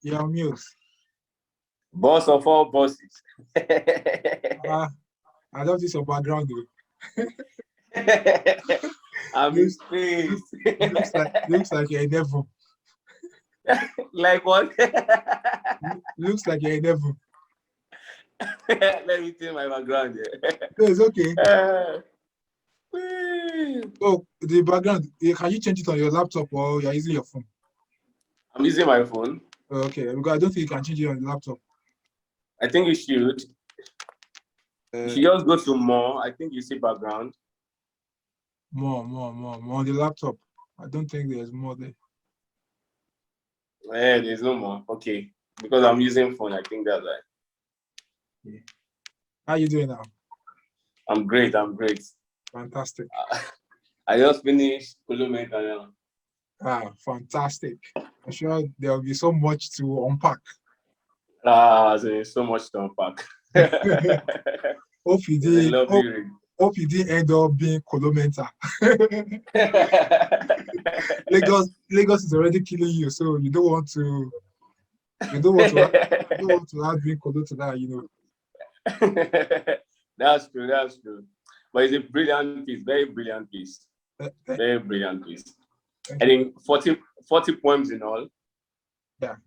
You're on mute. Boss of all bosses. I love this your background though. I'm in space. looks like you're a devil. Like what? Looks like you're a devil. Let me tell my background here. No, it's okay. Whee! Oh, the background, can you change it on your laptop or you're using your phone? I'm using my phone. Okay, because I don't think you can change it on the laptop. I think you should. You should just go to more. I think you see background. More on the laptop. I don't think there's more there. Yeah, there's no more. Okay. Because I'm using phone, I think that's right. Yeah. How you doing now? I'm great. Fantastic. I just finished Troublemaker now. Fantastic. I'm sure there will be so much to unpack. There's so much to unpack. Hope you did end up being Kolomental. Lagos is already killing you, so you don't want to add being Kolo to that, you know. That's true. But it's a brilliant piece, very brilliant piece. Very brilliant piece. I think 40 poems in all. Yeah.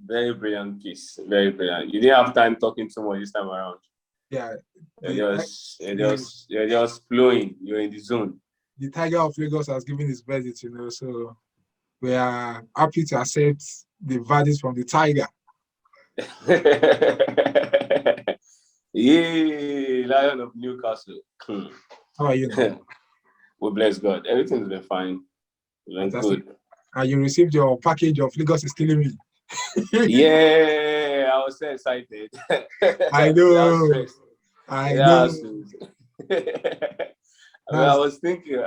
Very brilliant piece. Very brilliant. You didn't have time talking too much this time around. Yeah. You're just flowing. You're in the zone. The Tiger of Lagos has given his verdict, you know, so we are happy to accept the verdict from the Tiger. Yeah, Lion of Newcastle. How are you now? We bless God. Everything's been fine. Been good. And you received your package of Lagos is Killing Me. Yeah, I was so excited. I know. I know. I was thinking,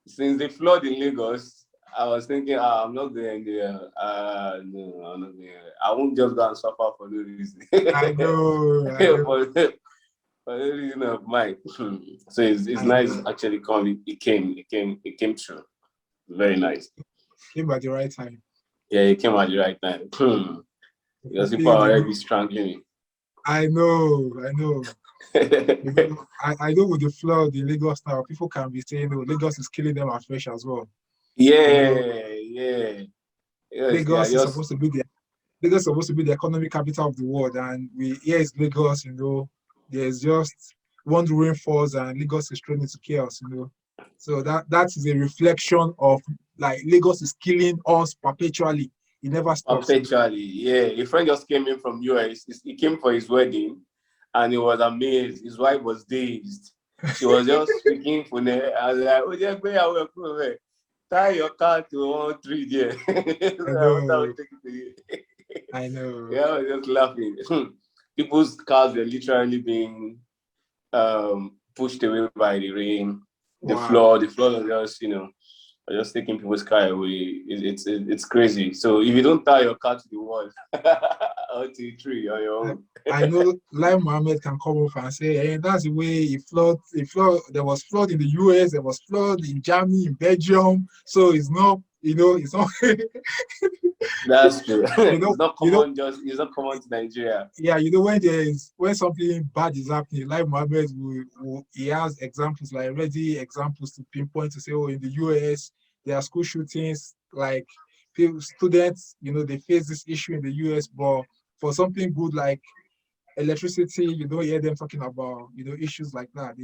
since the flood in Lagos, I was thinking, I'm not going there. No, I'm not going there. I won't just go and suffer for no reason. I know. For no reason of mine. So it's nice actually coming. It came true. Very nice. Came at the right time. Yeah, it came at the right time. Because people are already strangling me. I know. I know with the flood in Lagos now, people can be saying, "Oh, Lagos is killing them afresh as well." Yeah. Lagos is supposed to be the economic capital of the world, and here is Lagos. You know, there's just one rainfalls, and Lagos is thrown into chaos. You know, so that is a reflection of like Lagos is killing us perpetually. It never stops. Perpetually, yeah. A friend just came in from US. He came for his wedding. And he was amazed. His wife was dazed. She was just speaking for me. I was like, oh, tie your car to 1 3 there. I know. Yeah, I was just laughing. People's cars were literally being pushed away by the rain. The flood was just taking people's car away. It's crazy. So if you don't tie your car to the wall or to a tree on your own. I know Lai Mohammed can come up and say, hey, that's the way it flood. There was flood in the US, there was flood in Germany, in Belgium. So it's not, it's not. That's true. It's not common. It's not common to Nigeria. Yeah, when something bad is happening, like Mohammed he has examples, like ready examples to pinpoint to say, oh, in the US there are school shootings, like students, they face this issue in the US, but for something good like electricity, you don't hear them talking about, issues like that.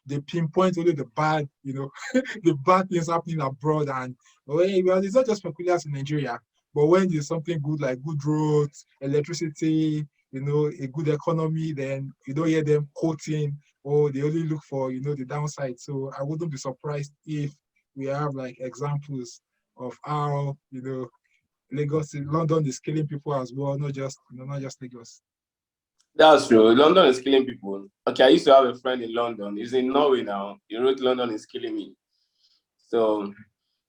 They pinpoint only the bad, the bad things happening abroad, and well, it's not just peculiar to Nigeria. But when there's something good like good roads, electricity, a good economy, then you don't hear them quoting, or they only look for, the downside. So I wouldn't be surprised if we have like examples of how, London is killing people as well, not just Lagos. That's true. London is killing people. Okay, I used to have a friend in London. He's in Norway now. He wrote London is killing me. So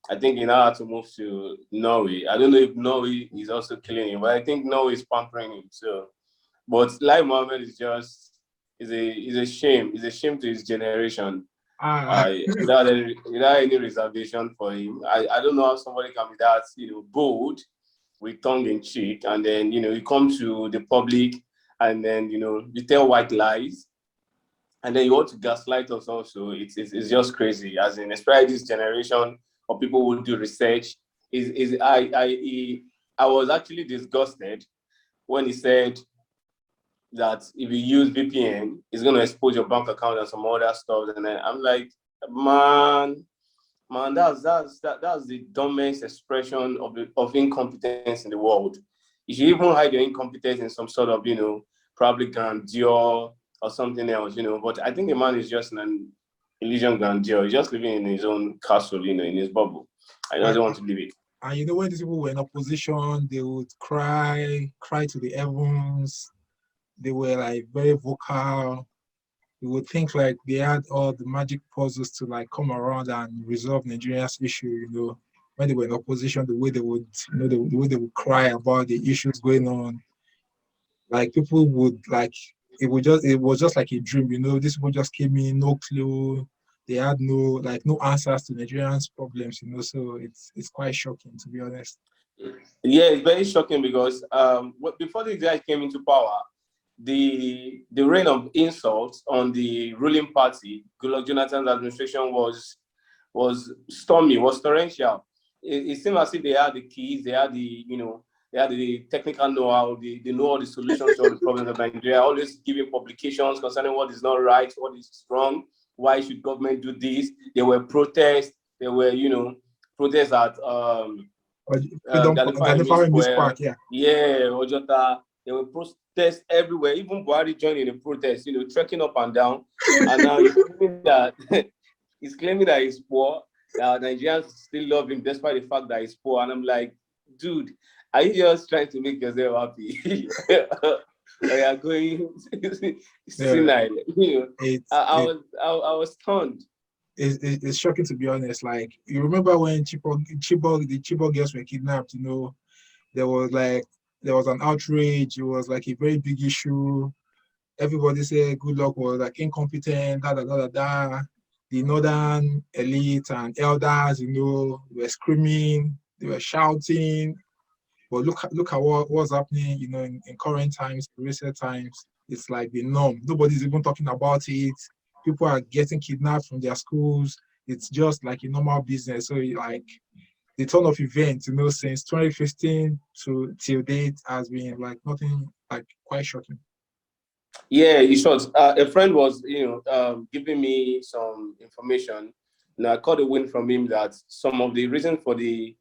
I think he now had to move to Norway. I don't know if Norway is also killing him, but I think Norway is pampering him. So, but Lai Mohammed is a shame. It's a shame to his generation. Without any reservation for him. I don't know how somebody can be that bold with tongue in cheek, and then, you come to the public, and then, you tell white lies, and then you want to gaslight us also. It's just crazy, as in, especially this generation of people who do research. I was actually disgusted when he said that if you use VPN, it's going to expose your bank account and some other stuff. And then I'm like, man, that's the dumbest expression of incompetence in the world. You should even hide your incompetence in some sort of, probably grandeur or something else, But I think the man is just an illusion grandeur. He's just living in his own castle, in his bubble. I don't want to leave it. And when these people were in opposition, they would cry to the heavens. They were like very vocal. You would think like they had all the magic puzzles to like come around and resolve Nigeria's issue, when they were in opposition, the way they would, the way they would cry about the issues going on. Like people would like, it was just like a dream, these people just came in, no clue. They had no answers to Nigerians' problems, so it's quite shocking, to be honest. Yeah, it's very shocking because before the guys came into power, the reign of insults on the ruling party, Goodluck Jonathan's administration, was stormy, was torrential. It seemed as if they had the keys, they had the technical know-how, they know all the solutions to all the problems of Nigeria, always giving publications concerning what is not right, what is wrong, why should government do this. There were protests, protests at Ghanifari Square, yeah, Ojota. There were protests everywhere. Even Buhari joined in the protest, trekking up and down. And now he's claiming that he's poor. Nigerians still love him despite the fact that he's poor. And I'm like, dude, are you just trying to make yourself happy? They are going senile. I was stunned. It's shocking, to be honest. Like, you remember when the Chibok girls were kidnapped, there was an outrage. It was like a very big issue. Everybody said Goodluck was like incompetent, da da da da da. The northern elite and elders, were screaming, they were shouting. But look at what's happening, in current times, recent times. It's like the norm. Nobody's even talking about it. People are getting kidnapped from their schools. It's just like a normal business. So like the turn of events, since 2015 till date has been like nothing, like quite shocking. Yeah, in short, a friend was, giving me some information. I caught a win from him that some of the reasons for the,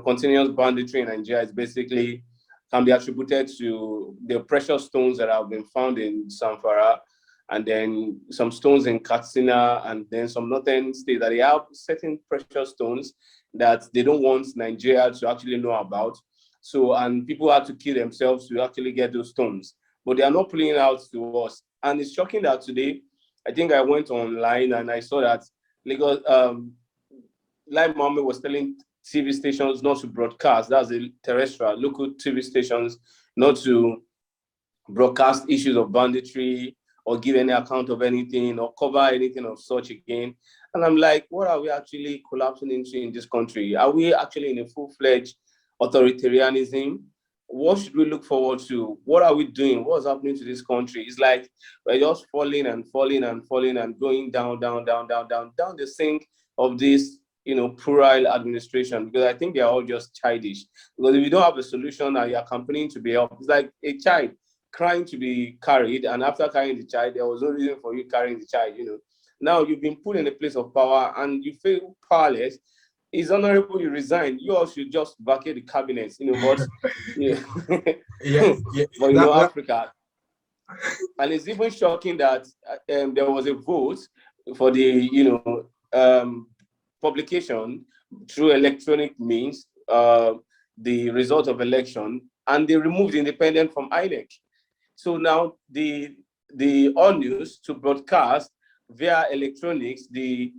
continuous banditry in Nigeria is basically can be attributed to the precious stones that have been found in Zamfara, and then some stones in Katsina, and then some northern states that they have certain precious stones that they don't want Nigeria to actually know about. So, and people had to kill themselves to actually get those stones, but they are not pulling it out to us. And it's shocking that today, I think I went online and I saw that Lagos, Lai Mohammed was telling TV stations not to broadcast, that's the terrestrial, local TV stations, not to broadcast issues of banditry or give any account of anything or cover anything of such again. And I'm like, what are we actually collapsing into in this country? Are we actually in a full-fledged authoritarianism? What should we look forward to? What are we doing? What's happening to this country? It's like we're just falling and falling and falling and going down the sink of this, plural administration, because I think they're all just childish. Because if you don't have a solution and you're campaigning to be helped, it's like a child crying to be carried, and after carrying the child, there was no reason for you carrying the child, Now you've been put in a place of power and you feel powerless. It's honorable you resign. You all should just vacate the cabinet, but but Africa. And it's even shocking that there was a vote for the publication through electronic means, the result of election, and they removed independent from INEC. So now the all news to broadcast via electronics the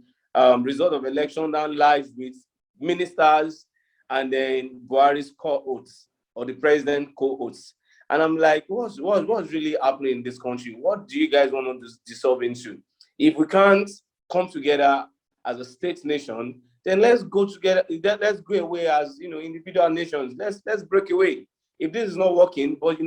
result of election now live with ministers and then Buhari's co-oaths or the president co-oaths. And I'm like, what's really happening in this country? What do you guys want to dissolve into? If we can't come together as a state nation, then let's go together. Let's go away as individual nations. Let's break away. If this is not working, but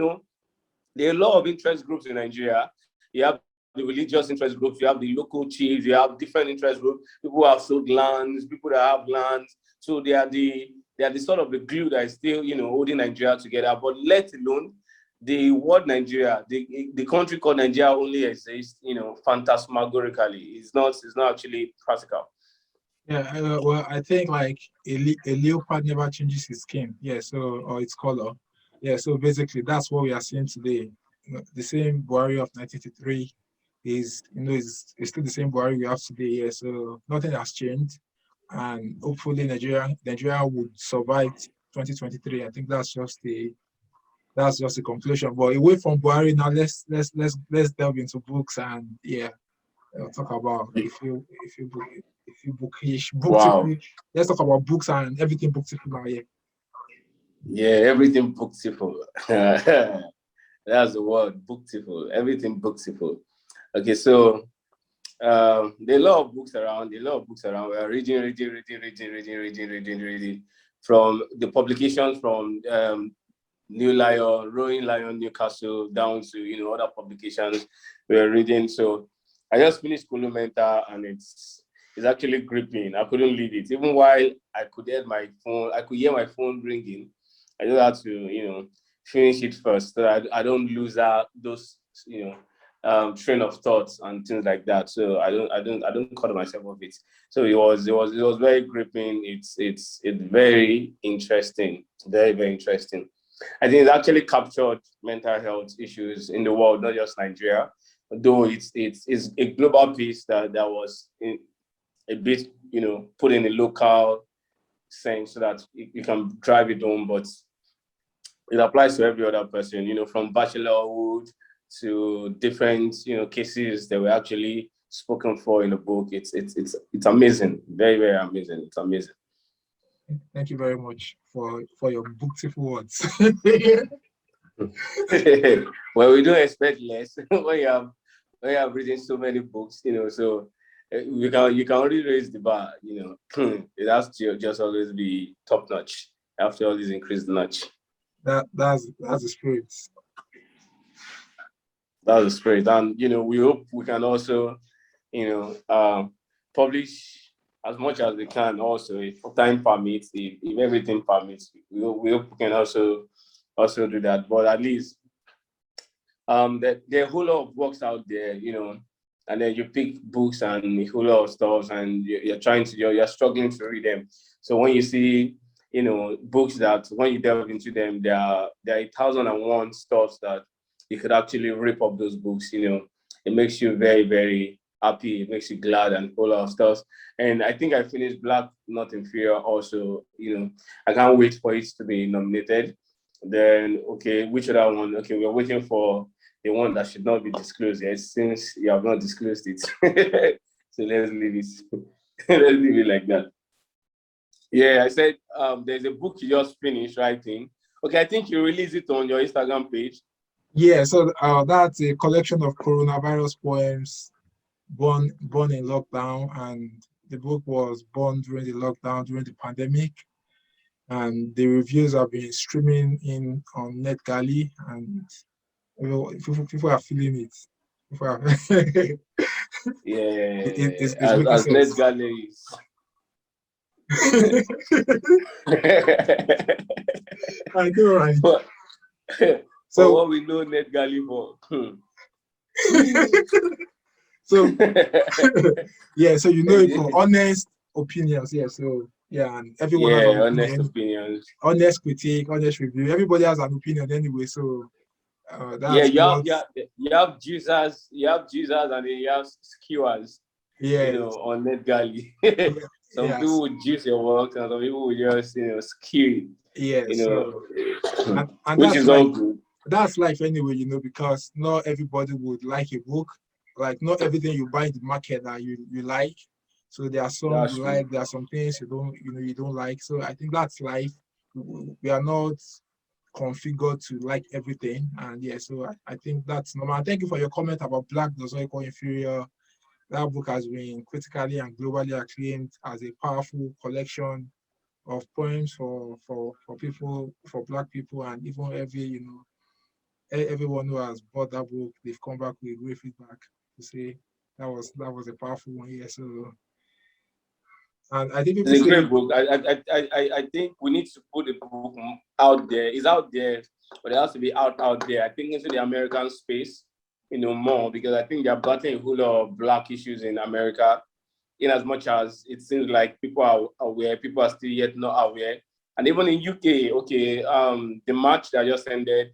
there are a lot of interest groups in Nigeria. You have the religious interest groups, you have the local chiefs, you have different interest groups, people who have sold lands, people that have lands. So they are the sort of the glue that is still, holding Nigeria together. But let alone the word Nigeria, the country called Nigeria only exists, phantasmagorically. It's not actually practical. Yeah, well, I think like a leopard never changes its skin. Yeah, so or its color. Yeah, so basically that's what we are seeing today. The same Buhari of 1953 is still the same Buhari we have today. Yeah, so nothing has changed, and hopefully Nigeria would survive 2023. I think that's just the conclusion. But away from Buhari now, let's delve into books and yeah, talk about if you bookish, Wow. booktiful. Let's talk about books and everything booktiful now. Yeah. Yeah, everything booktiful. That's the word, booktiful. Everything booktiful. Okay, so there are a lot of books around. We are reading. From the publications from New Lion, Roaring Lion, Newcastle, down to other publications we are reading. So I just finished Quramo, and it's actually gripping. I couldn't leave it, even while I could hear my phone ringing. I just had to finish it first, so I don't lose those train of thoughts and things like that. So I don't cut myself off it. So it was very gripping. It's very interesting, very very interesting. I think it actually captured mental health issues in the world, not just Nigeria. Though it's a global piece that was a bit put in a local sense so that you can drive it home, but it applies to every other person. From bachelorhood to different cases that were actually spoken for in the book. It's amazing, very very amazing. It's amazing. Thank you very much for your booktiful words. Well, we don't expect less when you have written so many books, so you can only raise the bar, it has to just always be top notch. After all this increased notch. That's the spirit. That's the spirit. And we hope we can also, publish as much as we can also, if time permits, if everything permits. We hope we can also do that. But at least there are a whole lot of books out there, and then you pick books and a whole lot of stuff, and you're struggling to read them. So when you see books that when you delve into them, there are 1,001 stuff that you could actually rip up those books. It makes you very very happy. It makes you glad and all of stuff. And I think I finished Black Not Inferior also. I can't wait for it to be nominated. Then okay, which other one? Okay, we're waiting for the one that should not be disclosed yet, since you have not disclosed it. So let's leave it. Let's leave it like that. Yeah, I said there's a book you just finished writing. Okay, I think you released it on your Instagram page. Yeah, so that's a collection of coronavirus poems born in lockdown, and the book was born during the lockdown, during the pandemic, and the reviews have been streaming in on NetGalley, and people are feeling it. People are Yeah, it's making as sense. NetGalley is. I know, right? So what we know NetGalley for. So yeah, so it for honest opinions. Yeah, so yeah, and everyone has an honest opinion, opinions, honest critique, honest review. Everybody has an opinion anyway. So that's you have Jesus, and then you have skewers. Yeah, on NetGalley. Some yes. people would juice your work, and some people would just skew. Yeah, so and which that's is like all good. that's life anyway, because not everybody would like a book. Like not everything you buy in the market that you like. So there are some That's you true. like, there are some things you don't like. So I think that's life. We are not configured to like everything. And yeah, so I think that's normal. Thank you for your comment about Black does not equal Inferior. That book has been critically and globally acclaimed as a powerful collection of poems for people, for Black people, and even everyone who has bought that book, they've come back with great feedback to say that was a powerful one. Yeah. So, and I think people It's a say, great book. I think we need to put the book out there. It's out there, but it has to be out there. I think into the American space, more, because I think they're battling a whole lot of Black issues in America. In as much as it seems like people are aware, people are still yet not aware. And even in UK, okay, the match that just ended,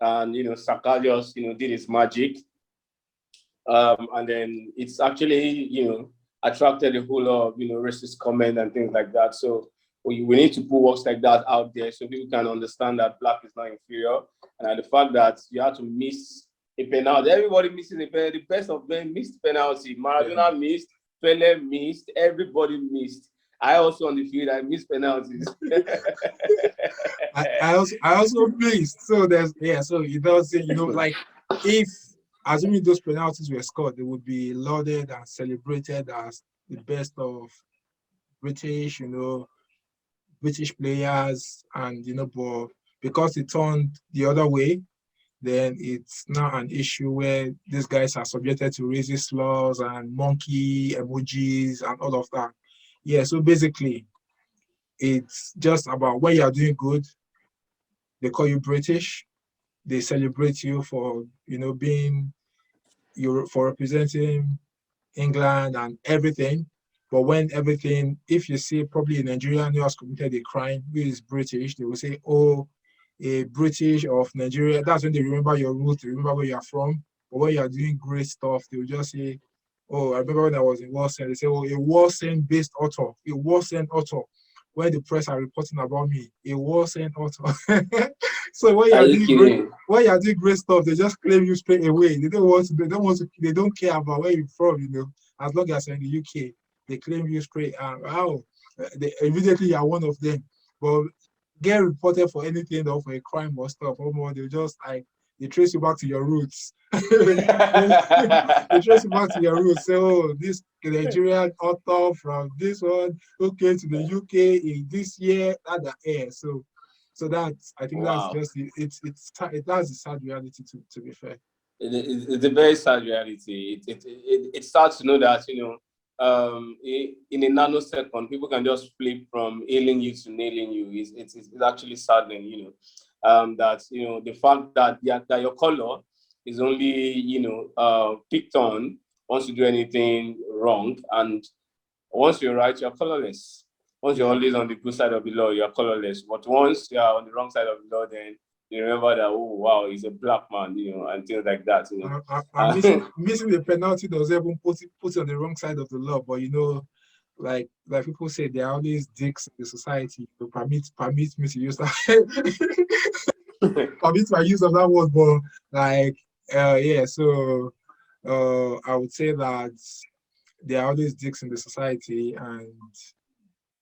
and Saka just did his magic, and then it's actually attracted a whole lot of racist comment and things like that. So we need to put works like that out there so people can understand that Black is not inferior, and the fact that you have to miss a penalty. Everybody misses a penalty. The best of them missed penalty. Maradona missed. Pele missed. Everybody missed. I also on the field. I missed penalties. I also missed. So so it does say, like, if assuming those penalties were scored, they would be lauded and celebrated as the best of British, British players, and but because it turned the other way, then it's now an issue where these guys are subjected to racist slurs and monkey emojis and all of that. Yeah, so basically, it's just about when you are doing good, they call you British, they celebrate you for being for representing England and everything. But when everything, if you see probably a Nigerian who has committed a crime who is British, they will say, oh, a British of Nigeria. That's when they remember your roots, they remember where you're from. But when you're doing great stuff, they will just say, oh, I remember when I was in Washington, they say, oh, a Washington based author, a Washington author. When the press are reporting about me, a Washington author. So when you're doing great stuff, they just claim you straight away. They don't care about where you're from, as long as you're in the UK, they claim you straight. Wow, immediately you're one of them. But get reported for anything or for a crime or stuff, or more, they just they trace you back to your roots. They trace you back to your roots. Say, oh, this Nigerian author from this one who came to the UK in this year at the air. So that's, I think that's just that's the sad reality to be fair. It's a very sad reality. It starts to know that in a nanosecond, people can just flip from ailing you to nailing you. It's actually saddening, that the fact that your color is only picked on once you do anything wrong, and once you're right, you're colorless. Once you're always on the good side of the law, you're colorless. But once you're on the wrong side of the law, then you remember that, oh wow, he's a Black man, and things like that. Missing the penalty does even put on the wrong side of the law. But like people say, there are always dicks in the society. To permit me to use that. Permit my use of that word, but yeah. So I would say that there are always dicks in the society, and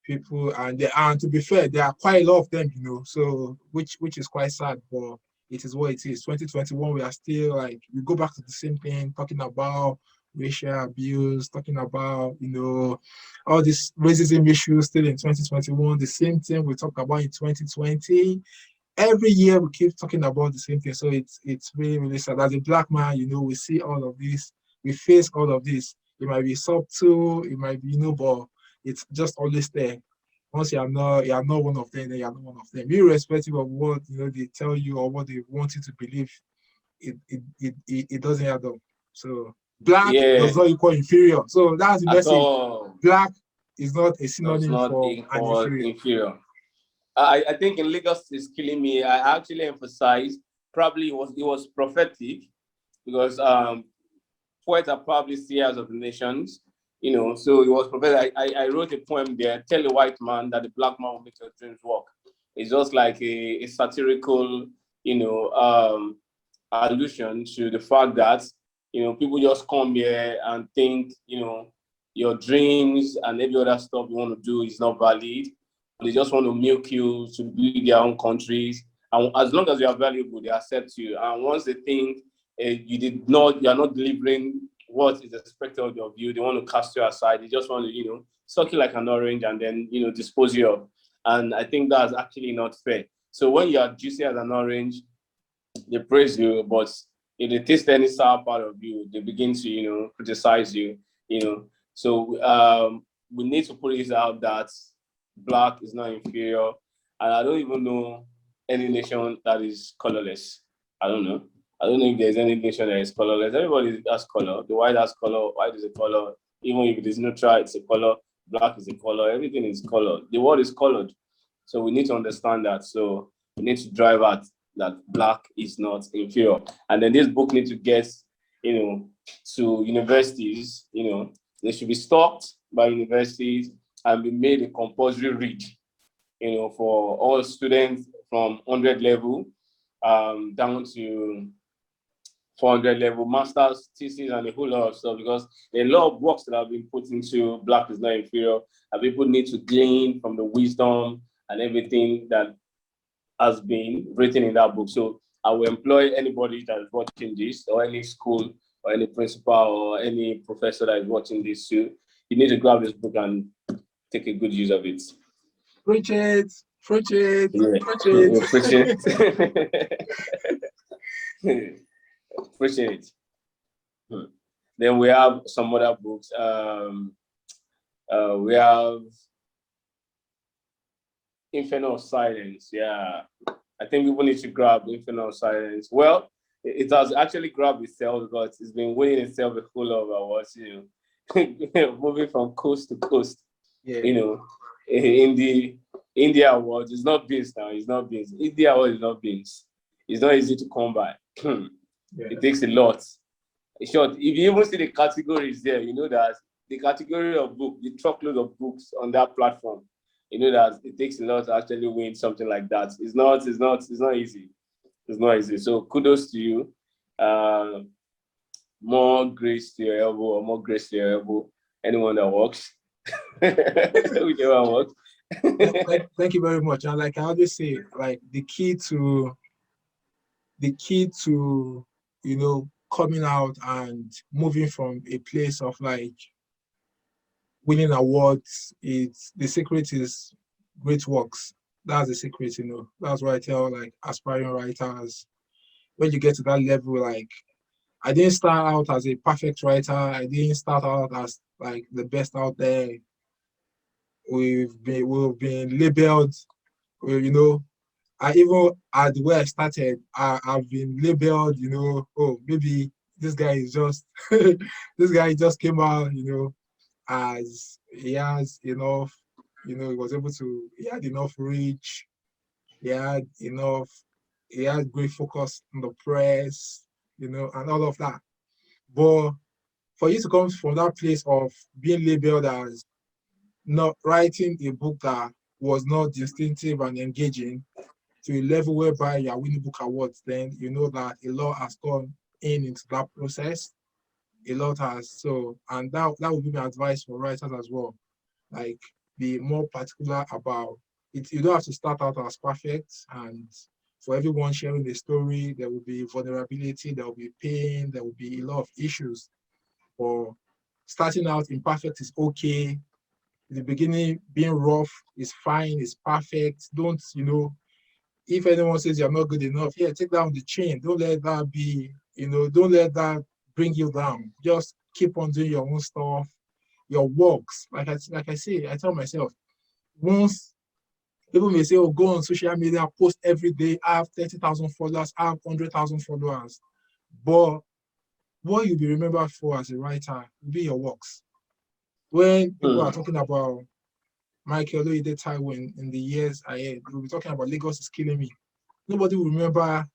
people, and to be fair, there are quite a lot of them, so which is quite sad, but it is what it is. 2021, we are still we go back to the same thing, talking about racial abuse, talking about all these racism issues still in 2021, the same thing we talked about in 2020. Every year we keep talking about the same thing, so it's really, really sad. As a Black man, we see all of this, we face all of this. It might be subtle, it might be but it's just always there. Once you're not one of them, then you're not one of them. Irrespective of what they tell you or what they want you to believe, it doesn't add up. So Black does not equal inferior. So that's the message. Black is not a synonym for an inferior. I think in Lagos is killing me. I actually emphasize probably it was prophetic, because poets are probably seers of the nations. So it was prophetic. I wrote a poem there, tell a white man that the Black man will make your dreams work. It's just like a satirical, allusion to the fact that, people just come here and think, your dreams and every other stuff you want to do is not valid. They just want to milk you to build their own countries. And as long as you are valuable, they accept you. And once they think you are not delivering what is expected of you. They want to cast you aside. They just want to, suck you like an orange and then, dispose you of. And I think that's actually not fair. So when you are juicy as an orange, they praise you, but if they taste any sour part of you, they begin to, criticize you, So we need to put it out that Black is not inferior. And I don't even know any nation that is colorless. I don't know. I don't know if there's any nation that is colorless. Everybody has color. The white has color. White is a color. Even if it is neutral, it's a color. Black is a color. Everything is color. The world is colored. So we need to understand that. So we need to drive at that Black is not inferior. And then this book needs to get, to universities, they should be stocked by universities and be made a compulsory read, for all students from 100 level down to 400 level, master's, thesis, and a whole lot of stuff, because there are a lot of works that have been put into Black is not inferior, and people need to glean from the wisdom and everything that has been written in that book. So I will employ anybody that is watching this, or any school, or any principal, or any professor that is watching this too. You need to grab this book and take a good use of it. Preach it, preach it, Yeah. preach it. Appreciate it. Then we have some other books. We have Inferno of Silence. Yeah, I think people need to grab Inferno of Silence. Well, it has actually grabbed itself, but it's been winning itself a whole lot of awards, moving from coast to coast. Yeah. In the India awards, it's not beans now. It's not beans. India awards is not beans. It's not easy to come by. Yeah. It takes a lot. In short, if you even see the categories there, you know that the category of book, the truckload of books on that platform, you know that it takes a lot to actually win something like that. It's not easy. It's not easy. So kudos to you. More grace to your elbow, or more grace to your elbow. Anyone that works. Whichever works. Thank you very much. And like I always say, like the key to coming out and moving from a place of like winning awards, the secret is great works. That's the secret, That's what I tell like aspiring writers. When you get to that level, like I didn't start out as a perfect writer. I didn't start out as like the best out there. We've been labeled, I even at where I started, I've been labeled, oh, maybe this guy is just this guy just came out, as he has enough, he had enough reach, he had great focus on the press, and all of that. But for you to come from that place of being labeled as not writing a book that was not distinctive and engaging to a level whereby you're winning book awards, then you know that a lot has gone into that process. A lot has. So, and that would be my advice for writers as well. Like, be more particular about it. You don't have to start out as perfect. And for everyone sharing the story, there will be vulnerability, there will be pain, there will be a lot of issues. Or starting out imperfect is okay. In the beginning, being rough is fine, is perfect. Don't, if anyone says you're not good enough, take down the chain. Don't let that be, don't let that bring you down. Just keep on doing your own stuff, your works. Like I say, I tell myself, once people may say, oh, go on social media, post every day, I have 30,000 followers, I have 100,000 followers. But what you'll be remembered for as a writer will be your works. When people are talking about Michael Oloyede Taiwo in the years ahead, we'll be talking about Lagos is killing me. Nobody will remember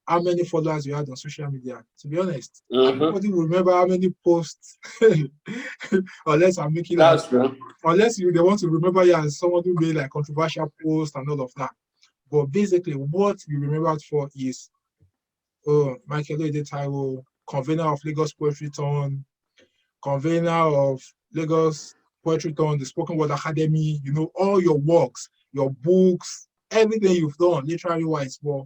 how many followers you had on social media, to be honest. Nobody will remember how many posts, unless I'm making That's true. Unless they want to remember you as someone who made like controversial posts and all of that. But basically, what you remembered for is Michael Oloyede Taiwo, convener of Lagos Poetry Ton, convener of Lagos Poetry Ton, the Spoken Word Academy, all your works, your books, everything you've done, literally wise. But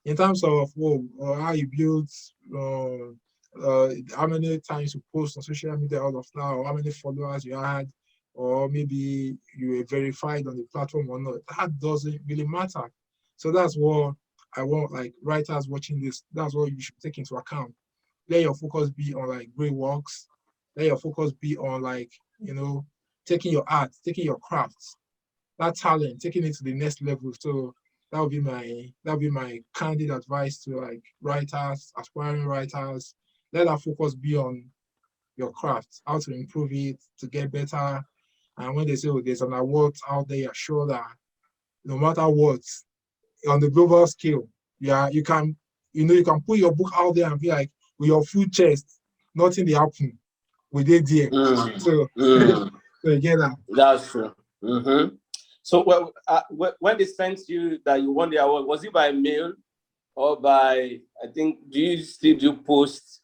in terms of how you built how many times you post on social media, all of that, or how many followers you had, or maybe you were verified on the platform or not. That doesn't really matter. So that's what I want, like writers watching this, that's what you should take into account. Let your focus be on like great works. Let your focus be on like, taking your art, taking your crafts, that talent, taking it to the next level. So that would be my candid advice to like writers, aspiring writers. Let that focus be on your craft, how to improve it, to get better. And when they say, oh, there's an award out there, you're sure that no matter what, on the global scale, yeah, you can put your book out there and be like, with your full chest, nothing will happen. We did there. So, Mm. so you get that. That's true. So when they sent you that you won the award, was it by mail or by, I think, do you still do post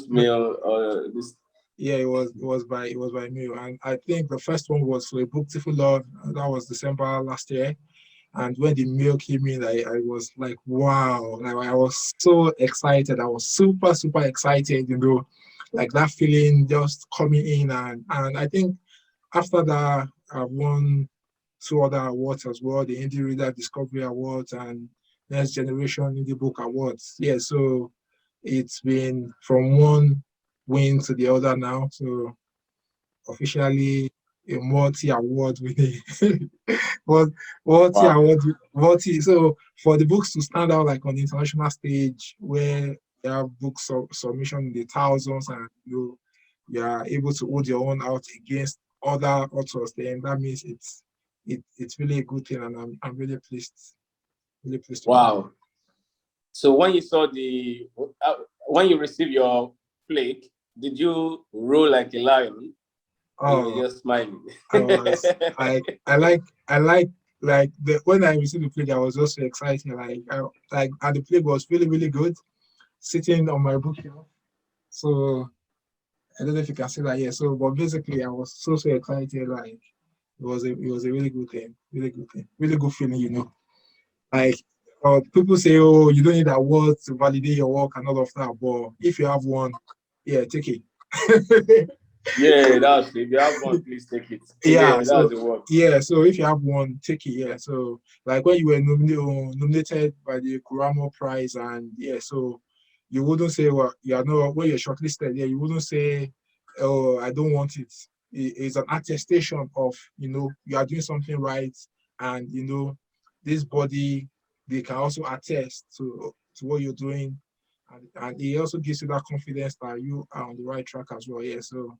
mail or this? Yeah, it was by mail, and I think the first one was for a Booktiful Love. That was December last year, and when the mail came in, I was like, wow! Like I was so excited. I was super super excited. Like that feeling just coming in, and I think after that, I won two other awards as well: the Indie Reader Discovery Awards and Next Generation Indie Book Awards. Yeah, so it's been from one win to the other now. So officially a multi-award winning, but Wow. multi. So for the books to stand out like on the international stage where there are books submission in the thousands, and you are able to hold your own out against other authors, then that means it's really a good thing, and I'm really pleased to be. Wow. So when you received your plaque, did you roll like a lion or you were Oh, just smiling? I was I like when I received the plague, I was just so excited. And the plague was really really good, sitting on my bookshelf. So I don't know if you can see that here. So, but basically, I was so so excited. Like it was a really good thing, really good feeling. Like people say, oh, you don't need awards to validate your work and all of that. But if you have one, yeah, take it. Yeah, that's it. If you have one, please take it. Yeah, Yeah, that's so the word. if you have one, take it. Yeah, so like when you were nominated by the Quramo Prize, and yeah, so you wouldn't say, well, when you're shortlisted, yeah, you wouldn't say, oh, I don't want it. It's an attestation of you are doing something right, and this body, they can also attest to what you're doing, and it also gives you that confidence that you are on the right track as well. Yeah, so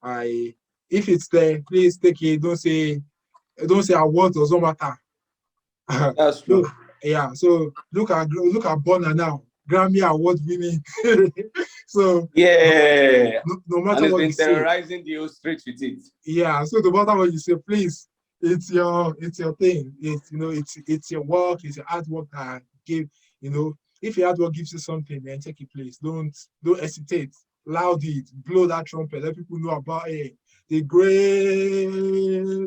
I if it's there, please take it. Don't say award doesn't matter. That's true. Look, yeah. So look at Bonner now, Grammy award winning. So Yeah. no And matter it's what you been say, terrorizing the whole street with it. yeah. So no matter what you say, please, it's your thing. It's your work. It's your artwork that give. If your artwork gives you something, then take it, please. Don't hesitate. Loud it, blow that trumpet, let people know about it. The great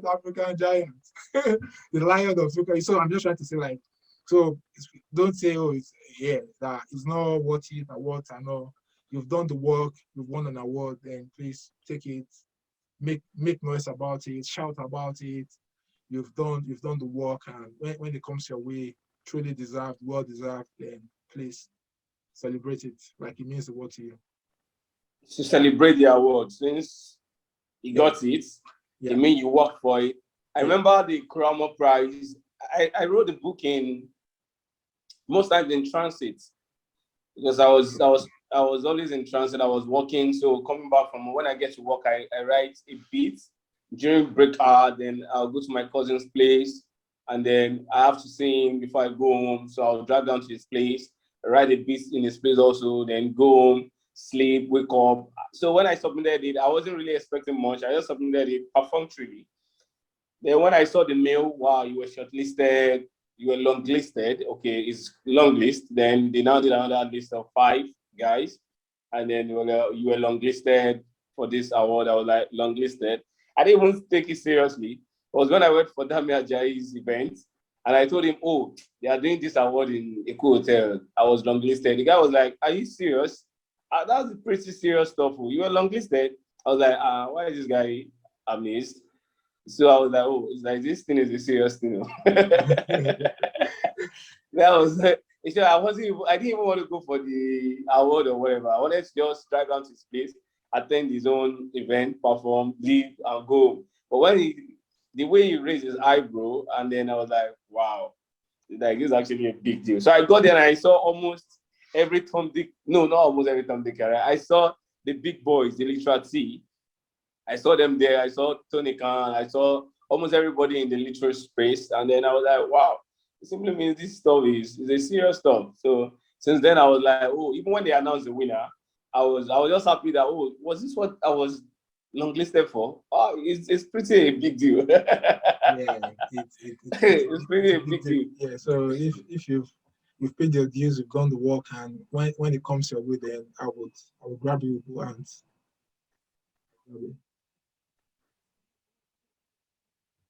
African giant, the Lion of Newcastle. So I'm just trying to say, like, so don't say, oh, that it's not worth it, awards and all. You've done the work, you've won an award, then please take it, make noise about it, shout about it. You've done the work, and when it comes your way, truly deserved, well deserved, then please celebrate it like it means the world to you. To celebrate the award, since you Yeah, got it, it yeah, means you worked for it. I yeah. remember the Quramo Prize. I wrote the book in most times in transit because I was always in transit. I was working, so coming back from when I get to work, I write a bit during break hour. Then I'll go to my cousin's place, and then I have to see him before I go home. So I'll drive down to his place, write a bit in his place also, then go home, sleep, wake up. So when I submitted it, I wasn't really expecting much. I just submitted it perfunctorily. Then when I saw the mail, wow, you were shortlisted, you were longlisted. Okay, it's long list. Then they now did another list of 5 guys, and then you were longlisted for this award. I was like longlisted. I didn't even take it seriously. It was when I went for Dami Ajayi's event, and I told him, "Oh, they are doing this award in Eco Hotel." I was longlisted. The guy was like, "Are you serious?" That's pretty serious stuff. You were longlisted. I was like, why is this guy amazed? So I was like, oh, it's like this thing is a serious thing. That was I didn't even want to go for the award or whatever. I wanted to just drive down to his place, attend his own event, perform, leave, and go. But the way he raised his eyebrow, and then I was like, wow, like this is actually a big deal. So I got there and I saw almost every Tom Dick, no, not almost every Tom Dick. Right? I saw the big boys, the literati. I saw them there. I saw Tony Khan. I saw almost everybody in the literary space. And then I was like, wow, it simply means this stuff is a serious stuff. So since then I was like, oh, even when they announced the winner, I was just happy that, oh, was this what I was longlisted for? Oh, it's pretty a big deal. Yeah, it's pretty a big deal. Yeah, so if you've paid your dues, you've gone to work, and when it comes your way, then I would grab you and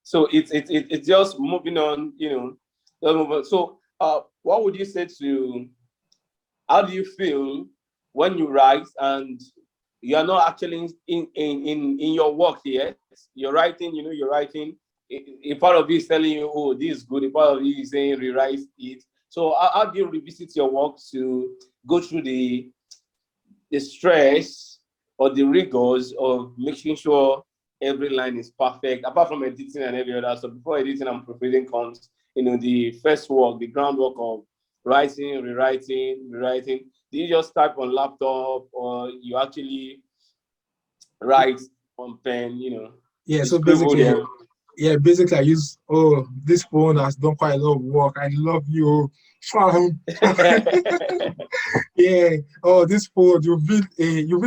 so it's just moving on, So what would you say to, how do you feel when you write and you are not actually in your work yet? You're writing, you're writing. A part of you is telling you, oh, this is good. A part of you is saying rewrite it. So how do you revisit your work to go through the stress or the rigors of making sure every line is perfect, apart from editing and every other? So before editing and proofreading comes, the first work, the groundwork of writing, rewriting. Do you just type on laptop or you actually write on pen, Yeah, so basically, I use, this phone has done quite a lot of work. I love you. Yeah. Oh, this phone, you've been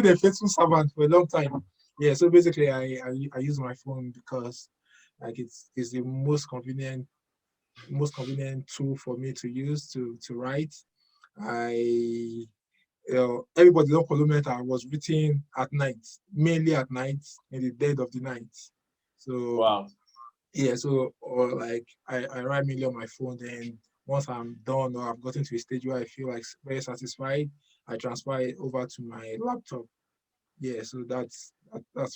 a faithful servant for a long time. Yeah, so basically I use my phone because like it's the most convenient tool for me to use to write. Everybody Don Kolomental was written at night, mainly at night, in the dead of the night. So wow. Yeah, so or like I write mainly on my phone, then once I'm done or I've gotten to a stage where I feel like very satisfied, I transfer it over to my laptop. Yeah, so that's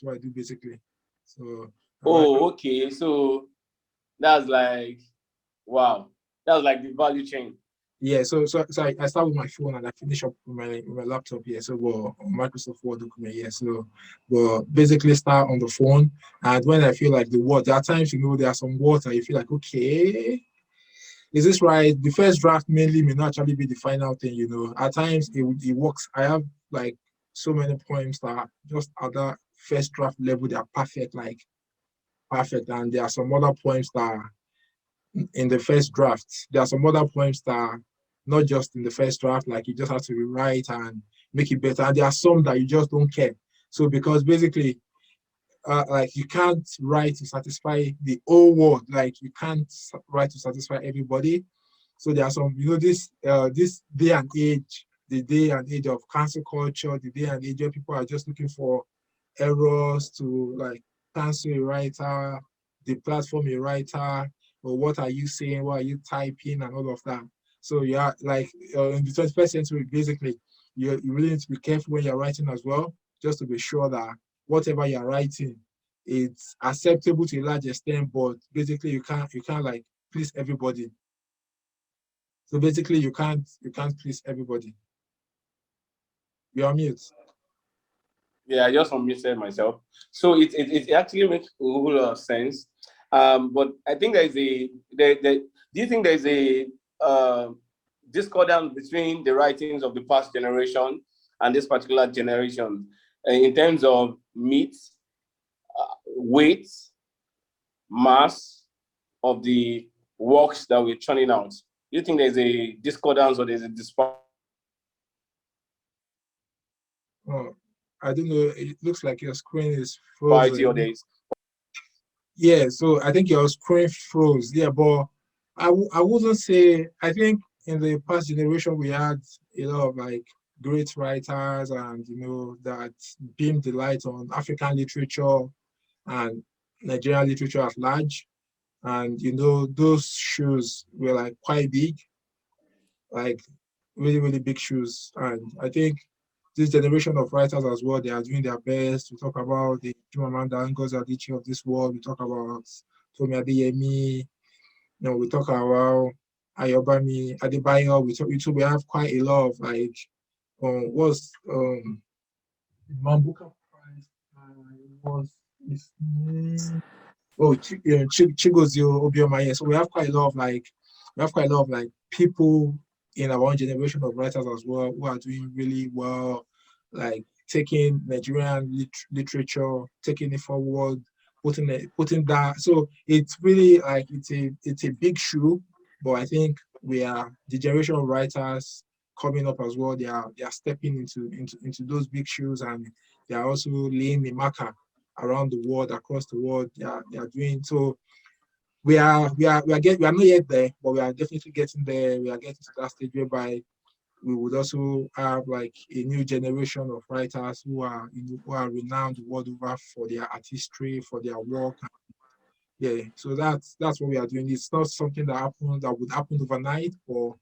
what I do basically. So Oh, okay. So that's like, wow. That's like the value chain. yeah, so I start with my phone and I finish up with my laptop. Yeah, so Microsoft Word document. Yeah, so basically start on the phone, and when I feel like there are times there are some words that you feel like, okay, is this right? The first draft mainly may not actually be the final thing. At times it works. I have like so many poems that are just at that first draft level, they are perfect, like perfect, and there are some other poems that are in the first draft. There are some other poems that are not just in the first draft, like you just have to rewrite and make it better. And there are some that you just don't care. So because basically, like you can't write to satisfy the whole world, like you can't write to satisfy everybody. So there are some, this day and age, the day and age of cancel culture, the day and age where people are just looking for errors to like cancel a writer, the platform a writer, or what are you saying, what are you typing, and all of that. So yeah, like in the 21st century, basically, you really need to be careful when you're writing as well, just to be sure that whatever you're writing, it's acceptable to a large extent, but basically you can't like please everybody. So basically you can't please everybody. You're on mute. Yeah, I just unmuted myself. So it actually makes a whole lot of sense. But I think there's do you think there's a discordance between the writings of the past generation and this particular generation in terms of meat, weight, mass of the works that we're churning out? Do you think there's a discordance or there's a disparity? Oh, I don't know. It looks like your screen is frozen. Or days? Yeah, so I think your screen froze. Yeah, but I wouldn't say. I think in the past generation we had a lot of like great writers and that beamed the light on African literature and Nigerian literature at large. And those shoes were like quite big, like really, really big shoes. And I think this generation of writers as well, they are doing their best. We talk about the Chimamanda Ngozi Adichie of this world. We talk about Tomi Adeyemi. We talk about Ayobami Adebayo. We have quite a lot of like what's Mambuka Prize was his name. Oh, Chigozio Obioma. Yeah. So we have quite a lot of like people in our own generation of writers as well who are doing really well, like taking Nigerian literature, taking it forward, putting that. So it's really like it's a big shoe, but I think we are the generation of writers coming up as well. They are stepping into those big shoes, and they are also laying the marker around the world, across the world. They are doing so. We are not yet there, but we are definitely getting there. We are getting to that stage whereby we would also have like a new generation of writers who are renowned the world over for their artistry, for their work. Yeah, so that's what we are doing. It's not something that would happen overnight, but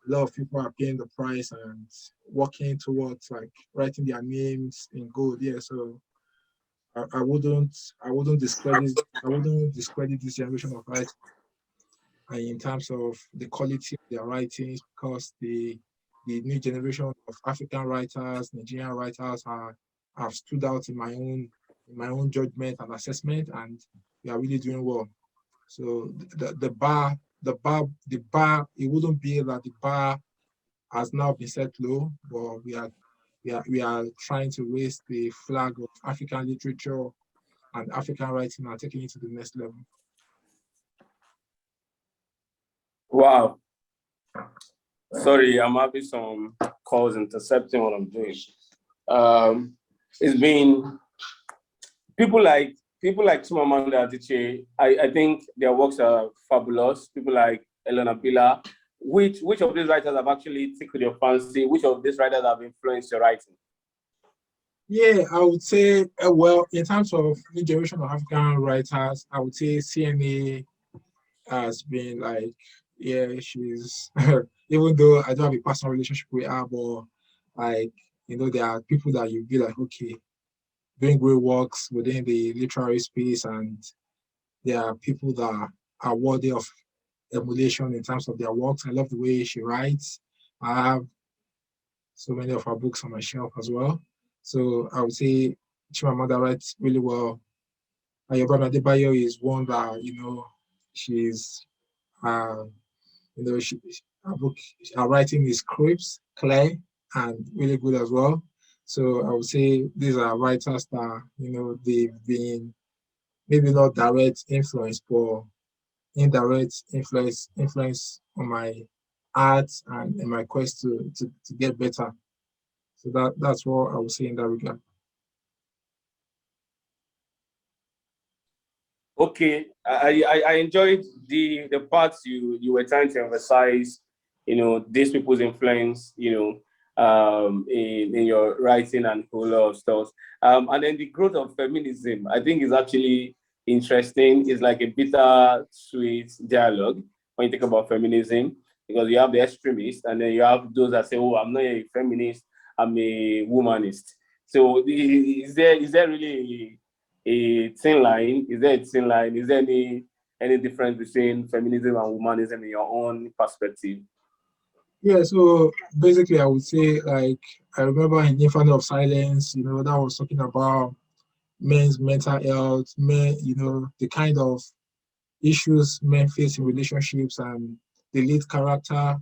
a lot of people are paying the price and working towards like writing their names in gold. Yeah, so I wouldn't discredit this generation of writers in terms of the quality of their writings, because the new generation of African writers, Nigerian writers have stood out in my own judgment and assessment, and we are really doing well. So the bar, it wouldn't be that the bar has now been set low, but we are trying to raise the flag of African literature and African writing and taking it to the next level. Wow. Sorry, I'm having some calls intercepting what I'm doing. It's been people like Chimamanda Adichie. I think their works are fabulous. People like Elena Pila. Which of these writers have actually tickled your fancy? Which of these writers have influenced your writing? Yeah, I would say, well, in terms of new generation of African writers, I would say CNA has been like, yeah, she's, even though I don't have a personal relationship with her, but like, there are people that you be like, okay, doing great works within the literary space, and there are people that are worthy of emulation in terms of their works. I love the way she writes. I have so many of her books on my shelf as well. So I would say Chimamanda writes really well. Ayobami Adebayo is one that, she's, uh, her book, her writing is crisp, clear, and really good as well. So I would say these are writers that, they've been maybe not direct influence, but indirect influence on my art and in my quest to get better. So that's what I would say in that regard. Okay, I enjoyed the parts you were trying to emphasize, these people's influence, in your writing and whole lot of stuff. And then the growth of feminism, I think is actually interesting. It's like a bitter sweet dialogue when you think about feminism, because you have the extremists and then you have those that say, oh, I'm not a feminist, I'm a womanist. So is there really a thin line? Is there a thin line? Is there any difference between feminism and womanism in your own perspective? Yeah, so basically I would say, like, I remember in Inferno of Silence, that was talking about men's mental health, men, the kind of issues men face in relationships, and the lead character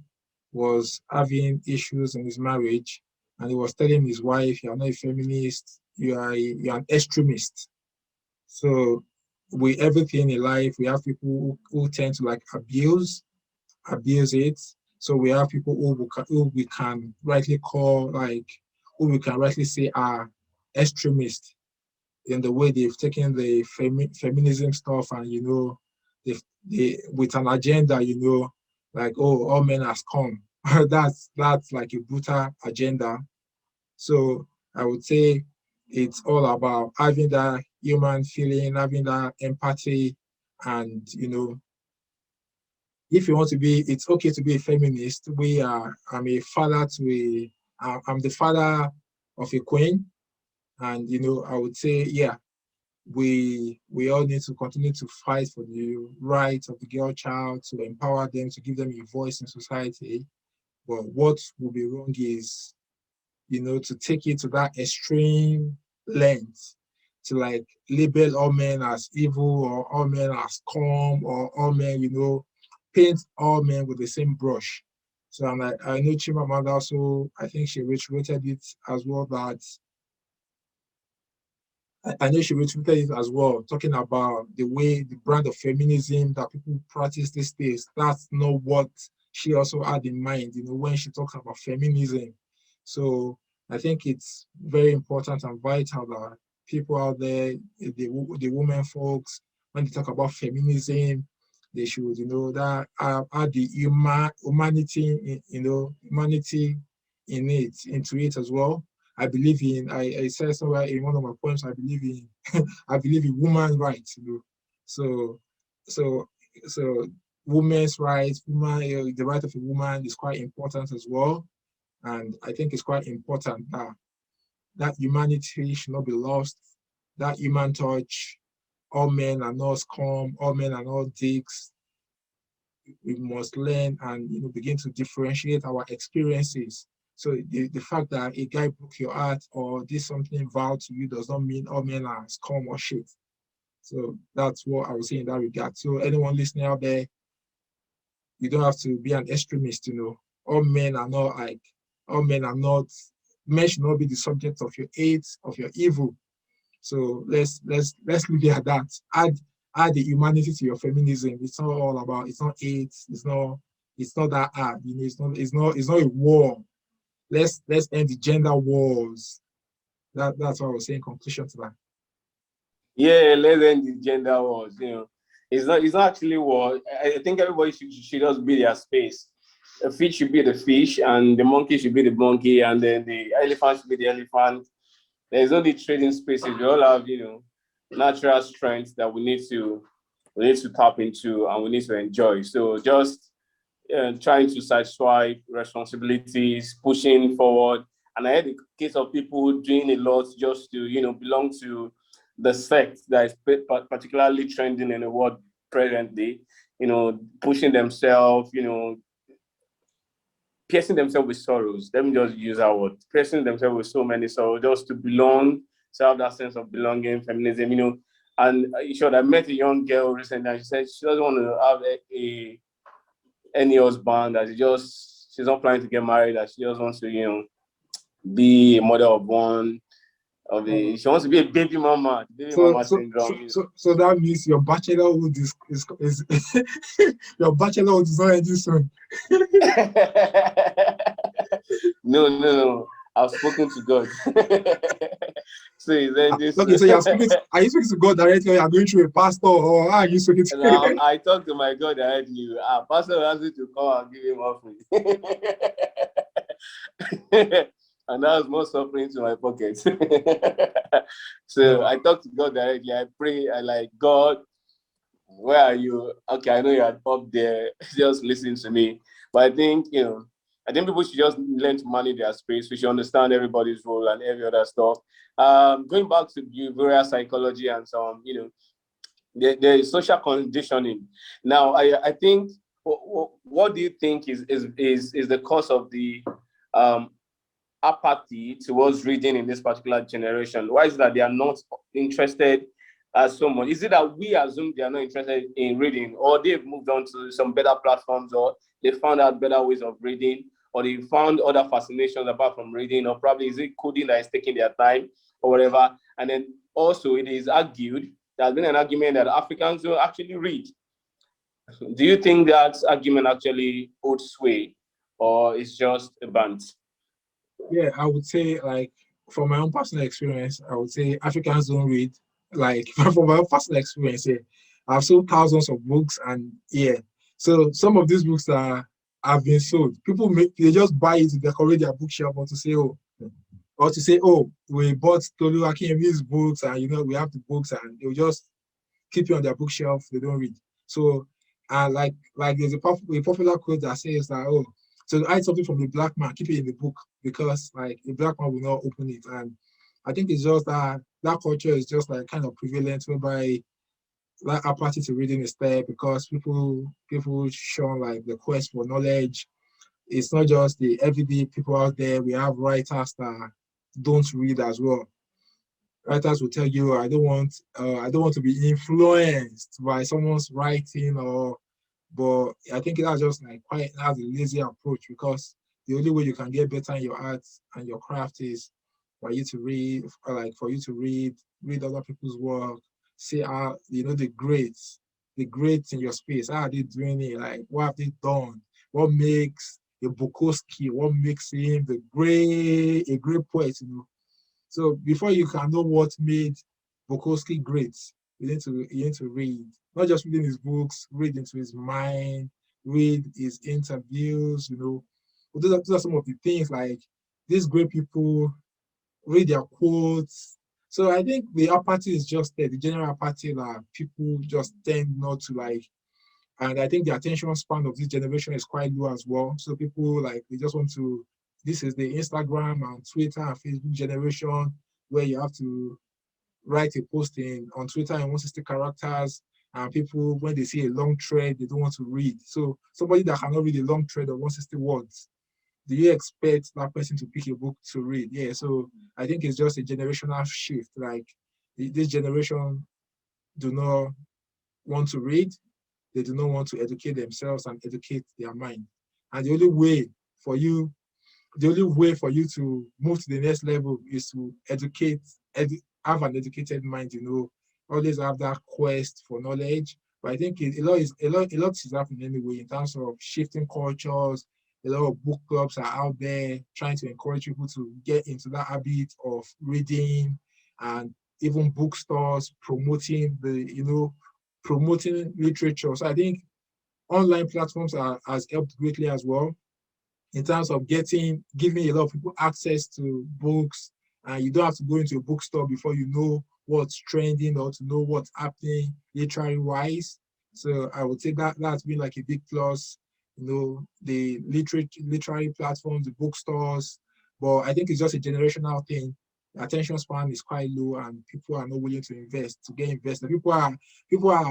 was having issues in his marriage, and he was telling his wife, "You're not a feminist, you're an extremist." So with everything in life, we have people who tend to like abuse it. So we have people who we can rightly call, like, who we can rightly say are extremists in the way they've taken the feminism stuff, and they with an agenda, like, oh, all men has come. That's like a brutal agenda. So I would say it's all about having that human feeling, having that empathy, and if you want to be, it's okay to be a feminist. I'm a father to I'm the father of a queen. And I would say, yeah, we all need to continue to fight for the rights of the girl child, to empower them, to give them a voice in society. But what will be wrong is, to take it to that extreme length, to like label all men as evil, or all men as calm, or all men, paint all men with the same brush. So I know Chimamanda also, I think she reiterated it as well, that I know she retweeted it as well, talking about the way, the brand of feminism that people practice these days. That's not what she also had in mind, when she talks about feminism. So I think it's very important and vital that people out there, the women folks, when they talk about feminism, they should, that add the humanity, humanity into it as well. I believe in, I said somewhere in one of my poems, I believe in I believe in women's rights, So so so women's rights, the right of a woman is quite important as well. And I think it's quite important that humanity should not be lost, that human touch. All men are not scum, all men are not dicks. We must learn and begin to differentiate our experiences. So the fact that a guy broke your heart or did something vile to you does not mean all men are scum or shit. So that's what I was saying in that regard. So anyone listening out there, you don't have to be an extremist, All men are not like, all men are not, men should not be the subject of your hate, of your evil. So let's leave it at that. Add the humanity to your feminism. It's not all about, it's not hate, it's not that hard, it's not a war. Let's end the gender wars. That's what I was saying, conclusion to that. Yeah, let's end the gender wars. It's not actually war. I think everybody should just be their space. The fish should be the fish, and the monkey should be the monkey, and then the elephant should be the elephant. There's only trading spaces. We all have, natural strengths that we need to tap into and we need to enjoy. So just trying to sideswipe responsibilities, pushing forward. And I had a case of people doing a lot just to, belong to the sect that is particularly trending in the world presently, pushing themselves, piercing themselves with sorrows. Let me just use that word, piercing themselves with so many sorrows just to belong, to have that sense of belonging, feminism, And I met a young girl recently, and she said she doesn't want to have any husband, that she's not planning to get married, that she just wants to, be a mother of one, she wants to be a baby mama, mama syndrome. So that means your bachelorhood is your bachelorhood is not ending soon. No. I've spoken to God. So okay, so are you speaking to God directly, or are you going through a pastor, or are you speaking to I talk to my God directly. Pastor asked me to come and give him offering. And that was more suffering to my pocket. So I talk to God directly. I pray. I like, God, where are you? Okay, I know you're up there. Just listen to me. But I think, I think people should just learn to manage their space. We should understand everybody's role and every other stuff. Going back to behavioral psychology and so on, there is social conditioning. Now, I think, what do you think is the cause of the apathy towards reading in this particular generation? Why is it that they are not interested as so much? Is it that we assume they are not interested in reading, or they've moved on to some better platforms, or they found out better ways of reading, or they found other fascinations apart from reading, or probably is it coding that is taking their time or whatever? And then also it is argued, there's been an argument that Africans don't actually read. Do you think that argument actually holds sway, or it's just a bant? Yeah, I would say, like, from my own personal experience, I would say Africans don't read. Like, from my own personal experience, yeah, I've sold thousands of books, and yeah, so some of these books have been sold. People they just buy it to decorate their bookshelf, or to say, oh, we bought Tolu Akinyemi's books, and we have the books, and they'll just keep it on their bookshelf. They don't read. So, like there's a popular quote that says that, oh, So to hide something from a black man, keep it in the book because like a black man will not open it. And I think it's just that that culture is just like kind of prevalent whereby like apathy to reading is there because people show like the quest for knowledge. It's not just the everyday people out there. We have writers that don't read as well. Writers will tell you, I don't want to be influenced by someone's writing or, but I think that's just like quite that's a lazy approach because the only way you can get better in your art and your craft is for you to read, or like for you to read other people's work, see how the greats in your space, how are they doing it? Like what have they done? What makes a Bukowski, what makes him a great poet, you know? So before you can know what made Bukowski great, you need to read. Not just reading his books, read into his mind, read his interviews, you know. But those are some of the things like these great people, read their quotes. So I think the apathy is just there, the general apathy that people just tend not to like. And I think the attention span of this generation is quite low as well. So people like they just want to. This is the Instagram and Twitter and Facebook generation where you have to write a post on Twitter in 160 characters, and people when they see a long thread they don't want to read. So somebody that cannot read a long thread of 160 words, do you expect that person to pick a book to read? Yeah. So I think it's just a generational shift. Like this generation do not want to read, they do not want to educate themselves and educate their mind. And for you, the only way for you to move to the next level is to have an educated mind, you know, always have that quest for knowledge. But I think a lot is happening anyway in terms of shifting cultures. A lot of book clubs are out there trying to encourage people to get into that habit of reading, and even bookstores promoting literature. So I think online platforms has helped greatly as well in terms of giving a lot of people access to books, and you don't have to go into a bookstore before you know what's trending or to know what's happening literary wise. So I would say that's been like a big plus, you know, the literary platforms, the bookstores. But I think it's just a generational thing. The attention span is quite low and people are not willing to invest to get invested. People are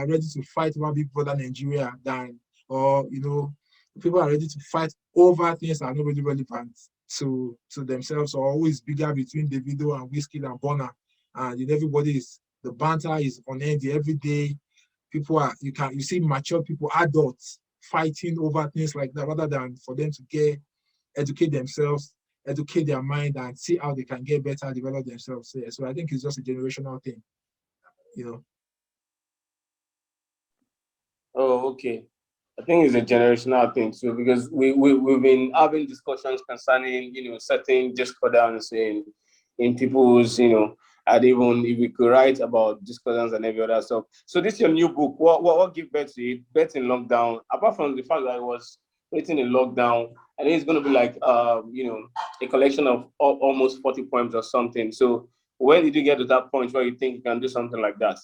ready to fight over Big Brother Nigeria than, or you know, people are ready to fight over things that are not really relevant to themselves or always bigger between Davido and Whiskey and Bonner. And you know, the banter is on end every day. You see mature people, adults fighting over things like that rather than for them to educate themselves, educate their mind and see how they can get better, develop themselves. Yeah, so I think it's just a generational thing, you know. Oh, okay. I think it's a generational thing too, because we've been having discussions concerning, certain discordance in people's, and even if we could write about discordance and every other stuff. So this is your new book. What give birth to it? Birth in lockdown. Apart from the fact that it was written in lockdown, I think it's going to be like, a collection of almost 40 poems or something. So when did you get to that point where you think you can do something like that?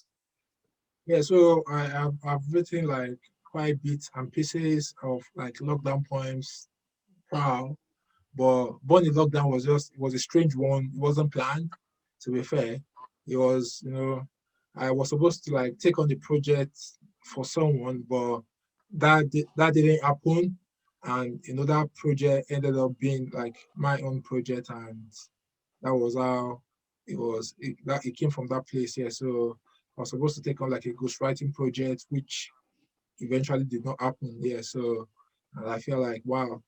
Yeah, so I've written like quite bits and pieces of like lockdown poems. Wow. But Born in Lockdown it was a strange one. It wasn't planned, to be fair. It was, you know, I was supposed to like take on the project for someone, but that didn't happen. And you know, that project ended up being like my own project, and that was how it came from that place. Yeah. So I was supposed to take on like a ghostwriting project, which eventually did not happen. Yeah. So and I feel like wow,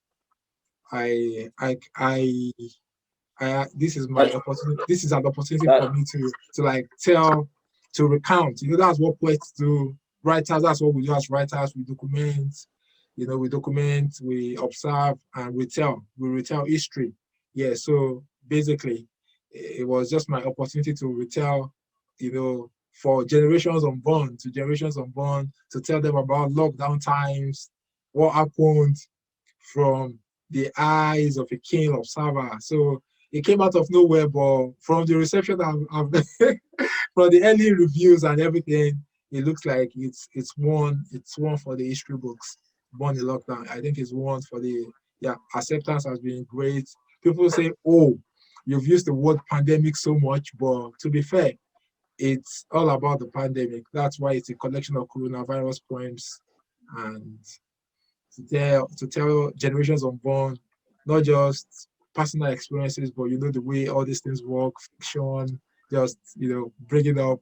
I I I this is my That, opportunity. This is an opportunity for that, me to like to recount. You know, that's what poets do. Writers, that's what we do as writers. We document. You know, we document, we observe, and we tell. We retell history. Yeah. So basically, it was just my opportunity to retell. You know, for generations unborn to generations unborn to tell them about lockdown times, what happened from the eyes of a keen observer. So it came out of nowhere, but from the reception from the early reviews and everything, it looks like it's one for the history books. Born in Lockdown. I think it's one for the yeah, acceptance has been great. People say, oh, you've used the word pandemic so much, but to be fair, it's all about the pandemic. That's why it's a collection of coronavirus poems and to tell generations unborn, not just personal experiences, but the way all these things work, fiction, just bring it up,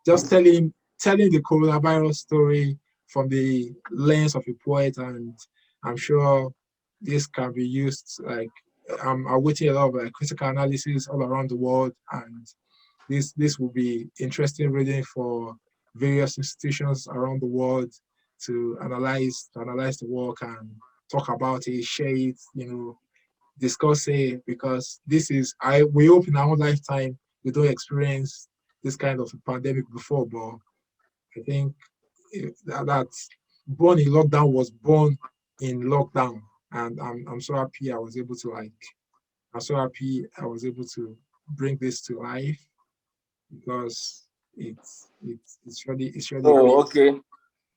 just telling the coronavirus story from the lens of a poet, and I'm sure this can be used like I'm awaiting a lot of critical analysis all around the world, and this will be interesting reading for various institutions around the world to analyze the work and talk about it, share it, discuss it, because we hope in our own lifetime we don't experience this kind of a pandemic before, but I think that born in lockdown was born in lockdown, and I'm so happy I was able to bring this to life because it's really great. Oh, okay.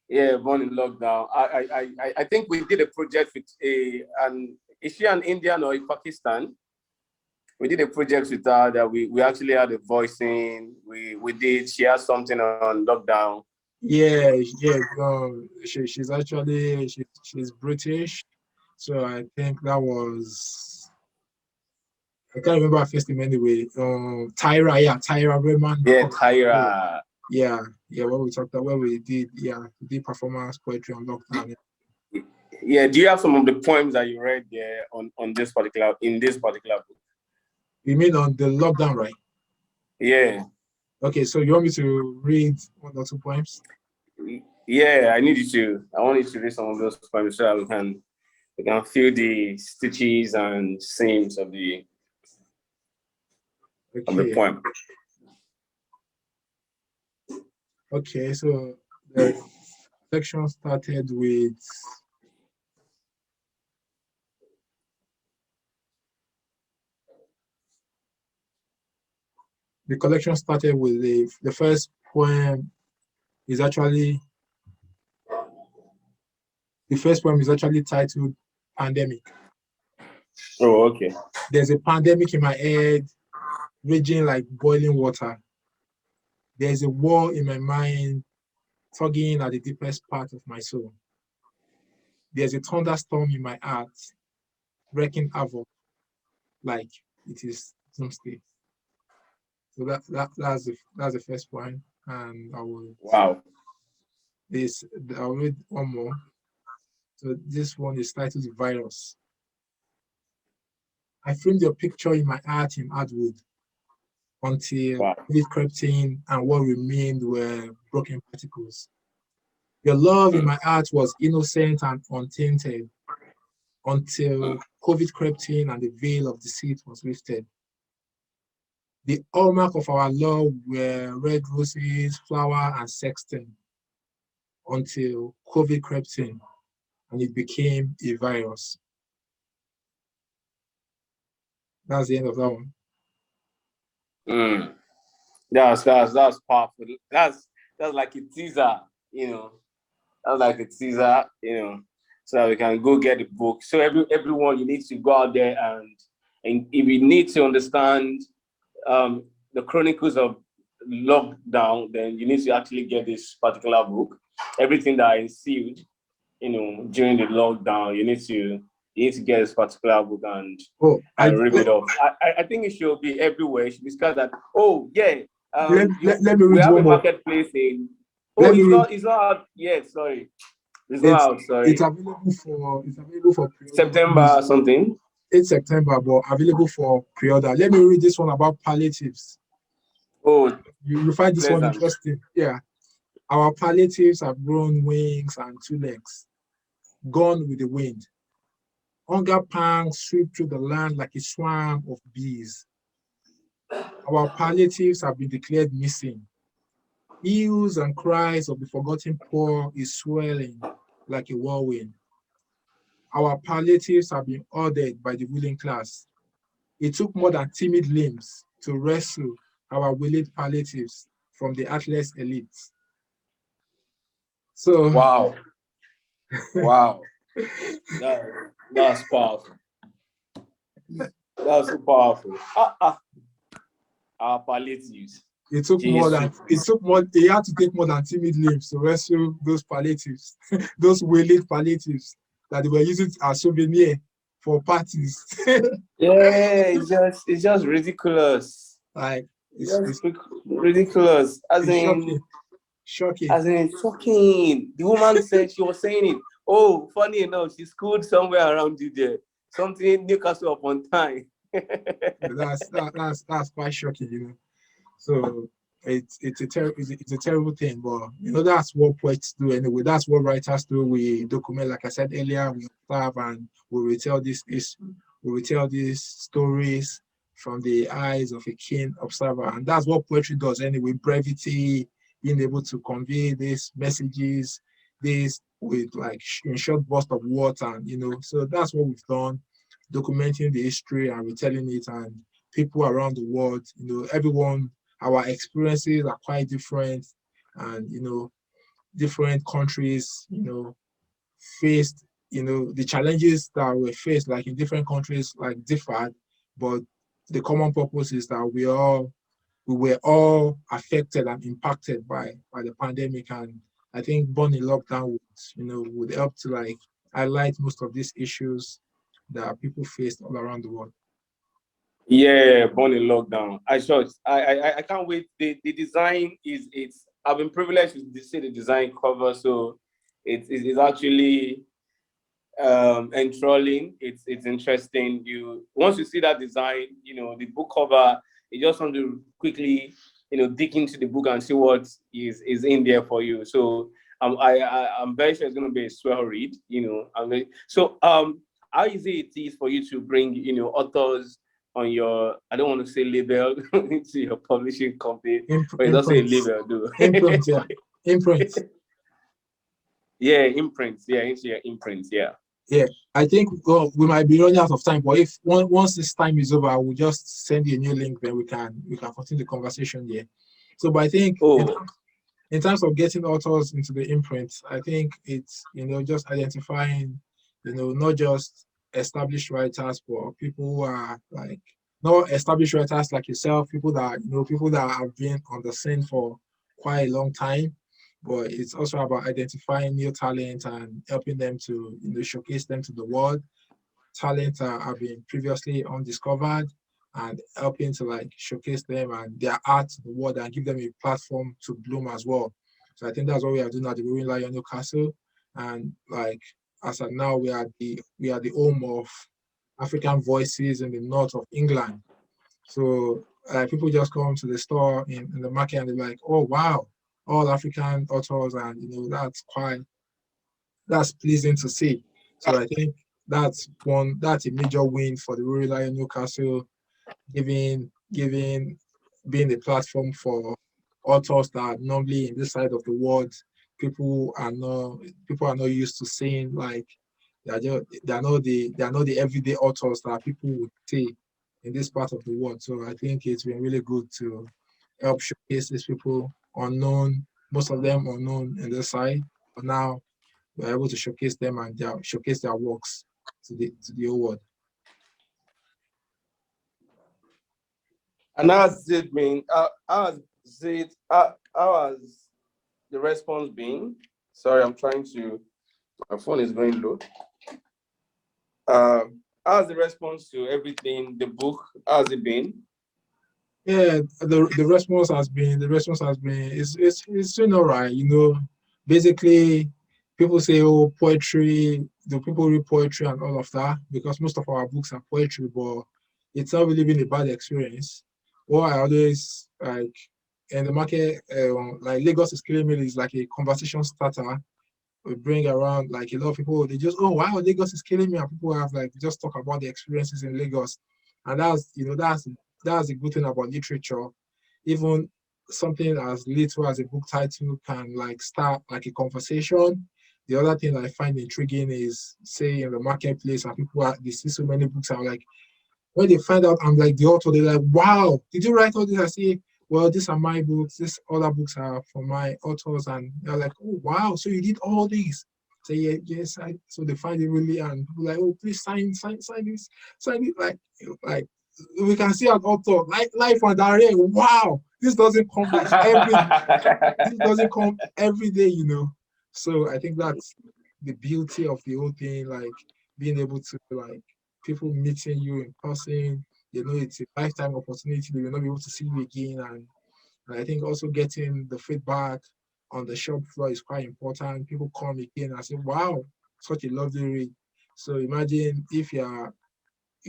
Yeah, born in lockdown. I think we did a project with is she an Indian or a Pakistan? We did a project with her that we actually had a voice in. She has something on lockdown. Yeah, yeah. She's British, so I think that was I can't remember her first name anyway. Tyra Raymond. Yeah, Tyra. Yeah, yeah. When we did performance poetry on lockdown. Yeah, do you have some of the poems that you read there on this particular book? You mean on the lockdown, right? Yeah. Okay, so you want me to read one or two poems? Yeah, I want you to read some of those poems so that we can feel the stitches and seams of the Okay. poem. Okay, so the section started with the collection started with the first poem is actually titled Pandemic. Oh, okay. There's a pandemic in my head, raging like boiling water. There's a war in my mind, tugging at the deepest part of my soul. There's a thunderstorm in my heart, wreaking havoc like it is doomsday. So that's the first point, and Wow. I'll read one more. So this one is titled Virus. I framed your picture in my heart in hardwood until Wow. it crept in and what remained were broken particles. Your love in my heart was innocent and untainted until COVID crept in and the veil of deceit was lifted. The hallmark of our love were red roses, flower, and sexting until COVID crept in and it became a virus. That's the end of that one. That's powerful. That's like a teaser, That's like a teaser, so that we can go get the book. So everyone, you need to go out there and if you need to understand the chronicles of lockdown, then you need to actually get this particular book. Everything that ensued, during the lockdown, you need to get this particular book and read it off. I think it should be everywhere. It should be scattered that. Oh yeah. Let me we read have one a more. marketplace in. Oh, it's not out yet. Sorry, it's not out. Sorry. It's available for pre-order. September something. It's September, but available for pre-order. Let me read this one about palliatives. Oh, you find this pleasant. one interesting. Yeah. Our palliatives have grown wings and two legs, gone with the wind. Hunger pangs sweep through the land like a swarm of bees. Our palliatives have been declared missing. Eels and cries of the forgotten poor is swelling like a whirlwind. Our palliatives have been ordered by the ruling class. It took more than timid limbs to rescue our willing palliatives from the heartless elites. So wow. That's powerful. That's so powerful. Our palliatives. It took more than he had to take more than timid limbs to rescue those palliatives, those wailing palliatives that they were using as souvenir for parties. Yeah, it's just ridiculous. Like It's ridiculous. it's shocking. As in shocking. The woman said she was saying it. Oh, funny enough, she schooled somewhere around you there. Something Newcastle upon time. That's quite shocking, you know. So it's a terrible thing, but you know that's what poets do anyway. That's what writers do. We document, like I said earlier, we observe and we retell these stories from the eyes of a keen observer, and that's what poetry does anyway. Brevity, being able to convey these messages, this with like in short burst of words, and you know, so that's what we've done, documenting the history and retelling it, and people around the world, you know, everyone, our experiences are quite different, and you know, different countries, you know, faced, you know, the challenges that were faced, like in different countries, like differed, but the common purpose is that we were all affected and impacted by the pandemic, and I think Born in Lockdown would help to like highlight most of these issues that people faced all around the world. Yeah, Born in Lockdown. I can't wait. The design it's I've been privileged to see the design cover, so it's actually enthralling. It's interesting. You once you see that design, you know, the book cover, you just want to quickly, you know, dig into the book and see what is in there for you. So I'm very sure it's going to be a swell read. You know, how easy it is for you to bring, you know, authors on your, I don't want to say label, into your publishing company, but it doesn't say label, do imprint, yeah, imprint. Yeah, imprints, yeah, into your imprints, yeah. Yeah, I think we might be running out of time, but if once this time is over, I will just send you a new link, then we can continue the conversation here. So, but I think in terms of getting authors into the imprint, I think it's, you know, just identifying, you know, not just established writers, but people who are like not established writers like yourself, people that, you know, people that have been on the scene for quite a long time. But it's also about identifying new talent and helping them to, you know, showcase them to the world. Talent have been previously undiscovered, and helping to like showcase them and their art to the world and give them a platform to bloom as well. So I think that's what we are doing at the Roaring Lion Newcastle. And like as of now, we are the home of African voices in the north of England. So people just come to the store in the market and they're like, oh wow, all African authors, and you know that's pleasing to see. So I think that's a major win for the Royal Lion Newcastle, giving being a platform for authors that normally in this side of the world people are not used to seeing. Like they are not the everyday authors that people would see in this part of the world. So I think it's been really good to help showcase these people unknown, most of them unknown in this side, but now we're able to showcase them and showcase their works to the whole world. And how has it been? How has the response been? Sorry, I'm trying to. My phone is going low. How has the response to everything? The book, how has it been? Yeah, the response has been it's doing all right. You know, basically people say, oh, poetry, do people read poetry and all of that? Because most of our books are poetry, but it's not really been a bad experience. What I always like in the market, like Lagos is killing me is like a conversation starter. We bring around like a lot of people, they just, oh wow, Lagos is killing me, and people have like just talk about the experiences in Lagos. And that's the good thing about literature. Even something as little as a book title can like start like a conversation. The other thing I find intriguing is, say, in the marketplace, and they see so many books, are like, when they find out I'm like the author, they're like, wow, did you write all this? I say, well, these are my books. These other books are for my authors. And they're like, oh, wow, so you did all these. say, yeah, yes, so they find it really, and people like, oh, please sign it, like we can see an author, like life on diarrhea. Wow, this doesn't come every day, So I think that's the beauty of the whole thing, like being able to like people meeting you in person, it's a lifetime opportunity. They will not be able to see you again. And I think also getting the feedback on the shop floor is quite important. People come again and say, wow, such a lovely read. So imagine if you're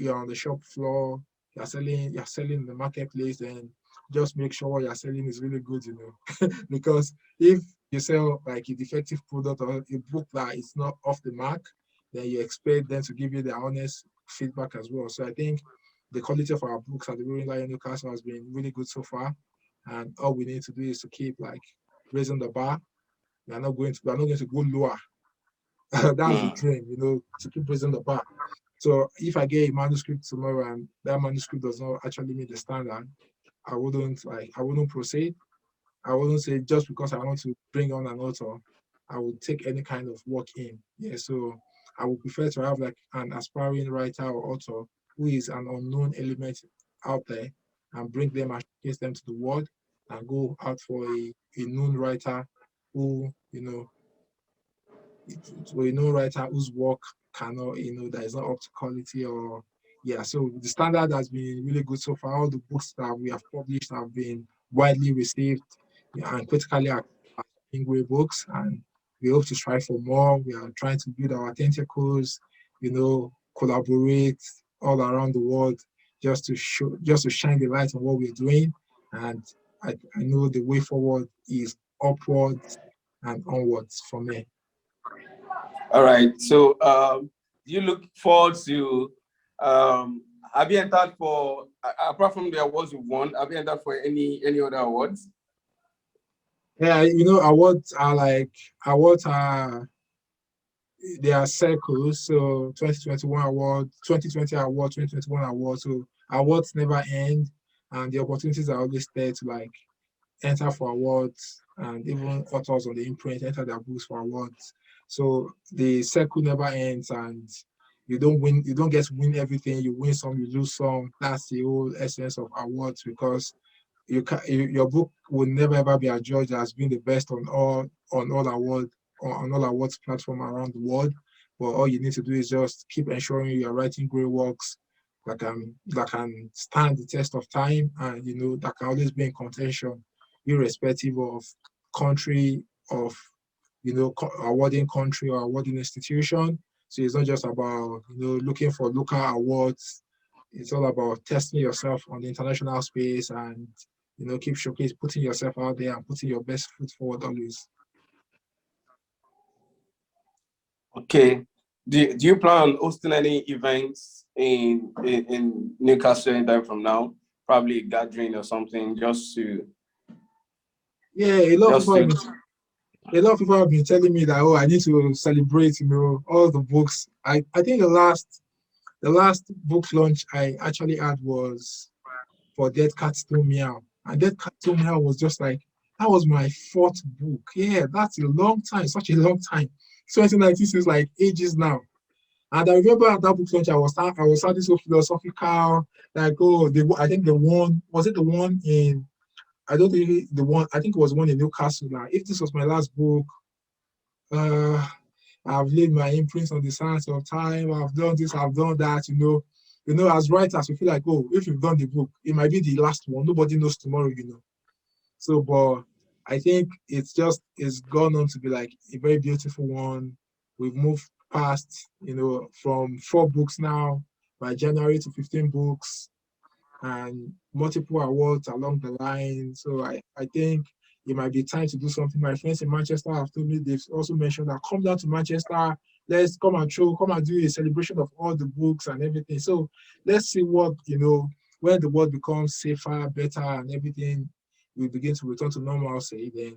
on the shop floor, you're selling in the marketplace, then just make sure what you're selling is really good, because if you sell like a defective product or a book that is not off the mark, then you expect them to give you their honest feedback as well. So I think the quality of our books at the Roaring Lion Newcastle has been really good so far. And all we need to do is to keep like raising the bar. We're not going to go lower. That's the dream, to keep raising the bar. So if I get a manuscript tomorrow and that manuscript does not actually meet the standard, I wouldn't proceed. I wouldn't say just because I want to bring on an author, I would take any kind of work in. Yeah, so I would prefer to have like an aspiring writer or author who is an unknown element out there and bring them and showcase them to the world and go out for a known writer who, we know writer whose work cannot, that is not up to quality or yeah. So the standard has been really good so far. All the books that we have published have been widely received, and critically acclaimed great books, and we hope to strive for more. We are trying to build our tentacles, collaborate all around the world just to shine the light on what we're doing. And I know the way forward is upwards and onwards for me. All right. So, you look forward to, have you entered for, apart from the awards you won, have you entered for any other awards? Yeah, awards are they are circles. So 2021 award, 2020 award, 2021 award. So awards never end, and the opportunities are always there to like enter for awards, and even authors on the imprint enter their books for awards. So the circle never ends, and you don't get to win everything. You win some, you lose some. That's the whole essence of awards, because your book will never ever be adjudged as being the best on all awards platform around the world. But all you need to do is just keep ensuring you're writing great works that can stand the test of time, and that can always be in contention, irrespective of country of awarding country or awarding institution. So it's not just about looking for local awards. It's all about testing yourself on the international space, and keep putting yourself out there and putting your best foot forward always. Okay. Do you plan on hosting any events in Newcastle anytime from now? Probably a gathering or something, just to Yeah, a lot of just people have to. been a lot of people have been telling me that, oh, I need to celebrate all the books. I think the last book launch I actually had was for Dead Cats Don't Meow. And Dead Cats Don't Meow was just like, that was my fourth book. Yeah, that's a long time, such a long time. 2019 seems like ages now. And I remember at that book launch, I was sounding so philosophical, like, oh, I think the one, was it the one in, I don't think the one, I think it was one in Newcastle. Now, if this was my last book, uh, I've laid my imprints on the sands of time. I've done this, I've done that. As writers, we feel like, oh, if you've done the book, it might be the last one. Nobody knows tomorrow. So, but I think it's gone on to be like a very beautiful one. We've moved past, from 4 books now by January to 15 books and multiple awards along the line. So I think it might be time to do something. My friends in Manchester have told me, they've also mentioned that come down to Manchester, let's come and do a celebration of all the books and everything. So let's see when the world becomes safer, better, and everything, we begin to return to normalcy, then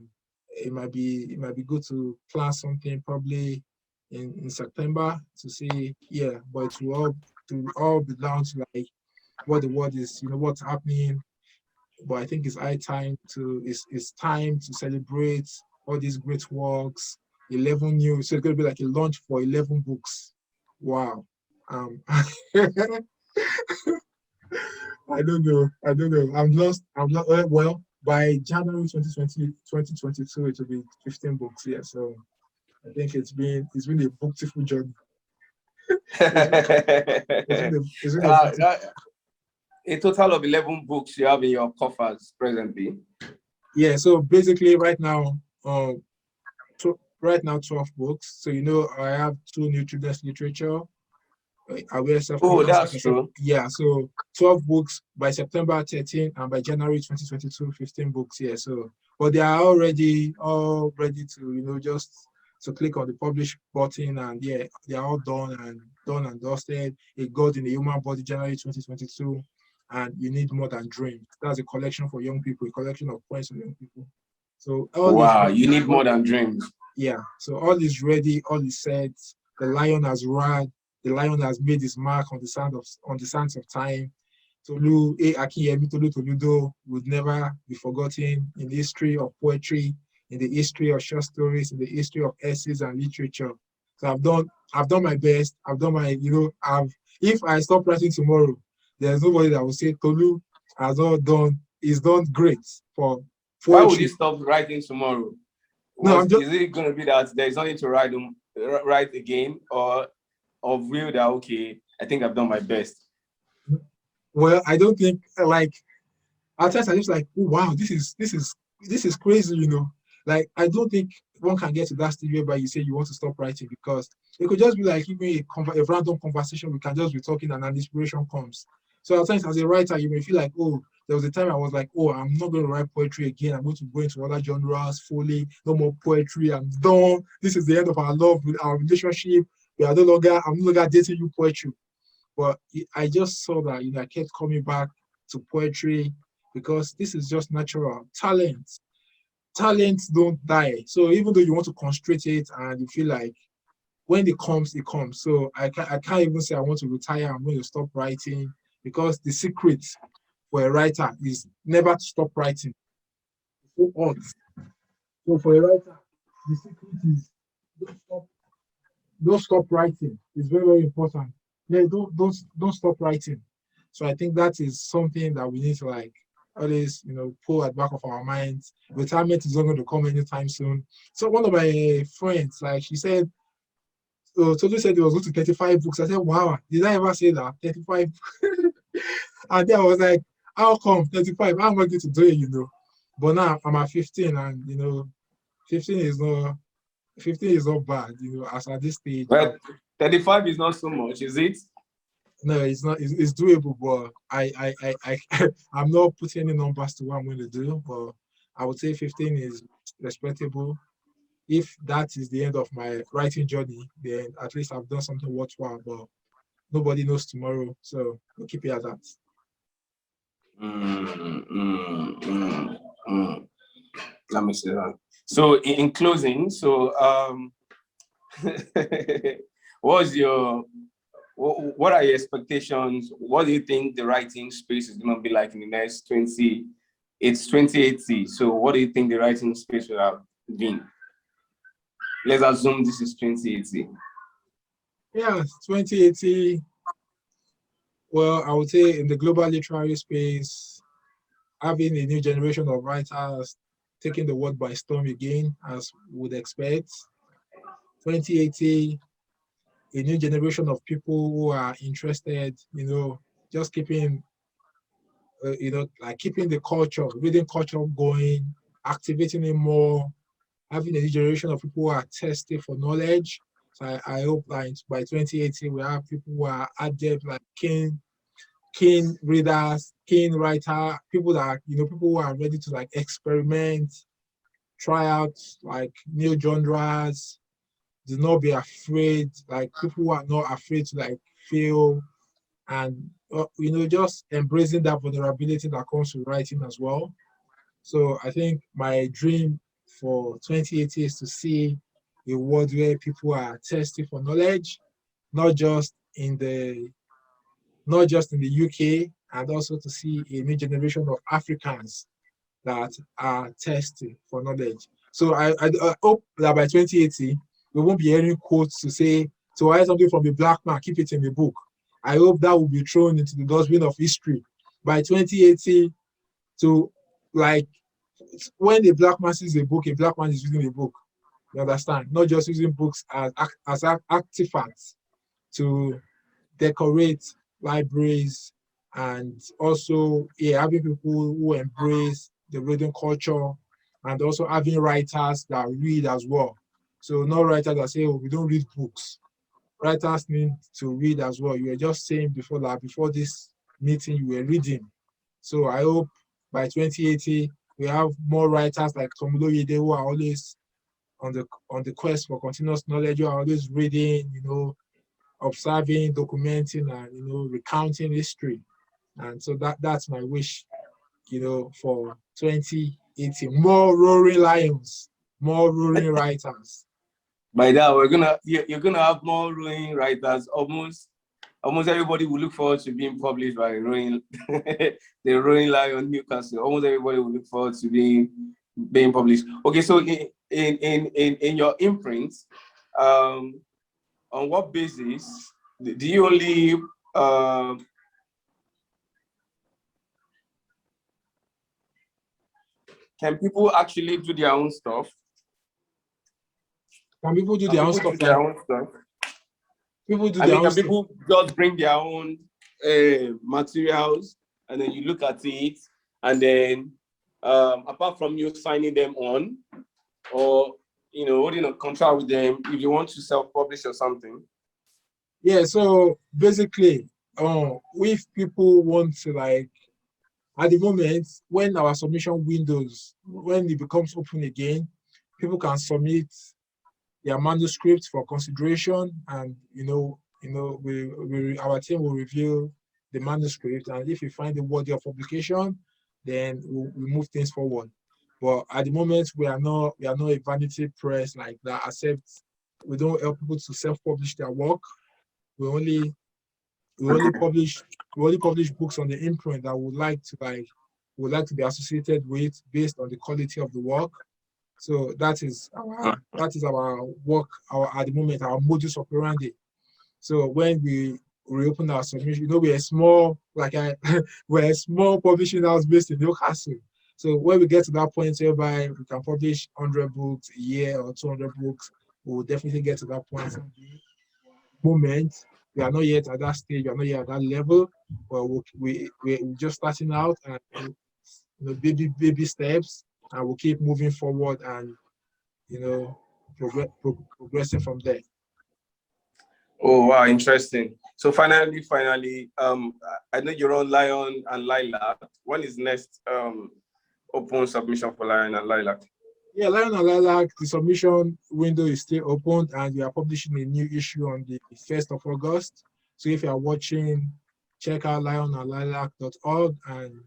it might be good to plan something probably in September to see, yeah, but it will all be down to like what the world is, what's happening. But I think it's time to celebrate all these great works, 11 new, so it's going to be like a launch for 11 books. Wow. I don't know. I'm lost. Well, by January 2020, 2022, it will be 15 books. Yeah. So I think it's been a booktiful journey. It's been a booktiful. A total of 11 books you have in your coffers presently. Yeah. So basically, right now, 12 books. So I have two new children's literature. Aware Oh, self-confidence. that's true. Yeah, so 12 books by September 13, and by January 2022, 15 books. Yeah, so but they are already all ready to, just to click on the publish button, and yeah, they are all done and dusted. It got in the human body January 2022, and you need more than dreams. That's a collection for young people, a collection of points for young people. So wow, you need more than dreams. Yeah, so all is ready, all is set. The lion has roared. The lion has made his mark on the sands of time. Tolu A. Akinyemi Tolutoludo would never be forgotten in the history of poetry, in the history of short stories, in the history of essays and literature. So I've done my best. I've done my, if I stop writing tomorrow, there's nobody that will say Tolu has all done, he's done great for poetry. Why would you stop writing tomorrow? No, is it going to be that there's nothing to write again, or of real that, okay, I think I've done my best? Well, I don't think, like, at times I just like, oh wow, this is crazy, Like, I don't think one can get to that stage whereby you say you want to stop writing, because it could just be like even a random conversation. We can just be talking and an inspiration comes. So at times as a writer, you may feel like, oh, there was a time I was like, oh, I'm not going to write poetry again. I'm going to go into other genres fully. No more poetry. I'm done. This is the end of our love, with our relationship. I'm no longer dating you poetry. But I just saw that, I kept coming back to poetry because this is just natural. Talents don't die. So even though you want to concentrate it and you feel like when it comes, it comes. So I can't even say I want to retire. I'm going to stop writing, because the secret for a writer is never to stop writing. So odd. So for a writer, the secret is don't stop writing. It's very, very important. Yeah, don't stop writing. So I think that is something that we need to like always, pull at the back of our minds. Retirement is not going to come anytime soon. So one of my friends, like she said, Tolu said he was going to 35 books. I said, wow, did I ever say that? 35? And then I was like, how come 35? How am I going to do it, But now I'm at 15, and 15 is not bad, as at this stage. Well, 35 is not so much, is it? No, it's not. It's doable, but I'm not putting any numbers to what I'm going to do. But I would say 15 is respectable. If that is the end of my writing journey, then at least I've done something worthwhile. But nobody knows tomorrow, so we'll keep it at that. Let me see that. So in closing, what are your expectations? What do you think the writing space is going to be like in the next 20? It's 2080. So what do you think the writing space will have been? Let's assume this is 2080. Yeah, 2080. Well, I would say in the global literary space, having a new generation of writers taking the world by storm again, as we would expect. 2080, a new generation of people who are interested, just keeping, like keeping the culture, reading culture going, activating it more, having a new generation of people who are thirsty for knowledge. So I hope that by 2018, we have people who are adept, like keen readers, keen writer, people that, people who are ready to like experiment, try out like new genres, do not be afraid, like people who are not afraid to like fail, and just embracing that vulnerability that comes with writing as well. So I think my dream for 2080 is to see a world where people are thirsty for knowledge, not just in the UK, and also to see a new generation of Africans that are thirsty for knowledge. So I hope that by 2080, we won't be hearing quotes to say, to write something from a black man, keep it in the book. I hope that will be thrown into the dustbin of history by 2080. To like, when a black man sees a book, a black man is using a book. You understand? Not just using books as artifacts to decorate libraries, and also having people who embrace the reading culture, and also having writers that read as well. So not writers that say, oh, we don't read books. Writers need to read as well. You were just saying before that, before this meeting, you were reading. So I hope by 2080, we have more writers like Oloyede who are always on the quest for continuous knowledge, who are always reading, observing, documenting, and recounting history. And so that's my wish, for 2080. More roaring lions, more roaring writers. By that, you're gonna have more rowing writers. Almost everybody will look forward to being published by rowing, the Rowing Lion of Newcastle. Almost everybody will look forward to being published. Okay, so in your imprint, on what basis do you only can people actually do their own stuff? Can people do their own stuff? People do I their mean, own can people just bring their own materials and then you look at it, and then apart from you signing them on, or holding a contract with them, if you want to self-publish or something? Yeah, so basically, if people want to, like, at the moment, when our submission windows, when it becomes open again, people can submit their manuscripts for consideration, and our team will review the manuscript, and if we find it worthy of publication, then we move things forward. But at the moment, we are not a vanity press like that. We don't help people to self-publish their work. We only publish books on the imprint that would like to be associated with based on the quality of the work. So that is our work, at the moment, our modus operandi. So when we reopen our submission, we're a small, we're a small publishing house based in Newcastle. So when we get to that point whereby we can publish 100 books a year or 200 books, we'll definitely get to that point. Moment, we are not yet at that stage, we are not yet at that level, but we're just starting out, and baby steps, and we'll keep moving forward, and progressing from there. Oh wow, interesting. So finally, I know you're on Lion and Lilac. When is next open submission for Lion and Lilac? Yeah, Lion and Lilac, the submission window is still open, and we are publishing a new issue on the 1st of August. So if you are watching, check out lionandlilac.org and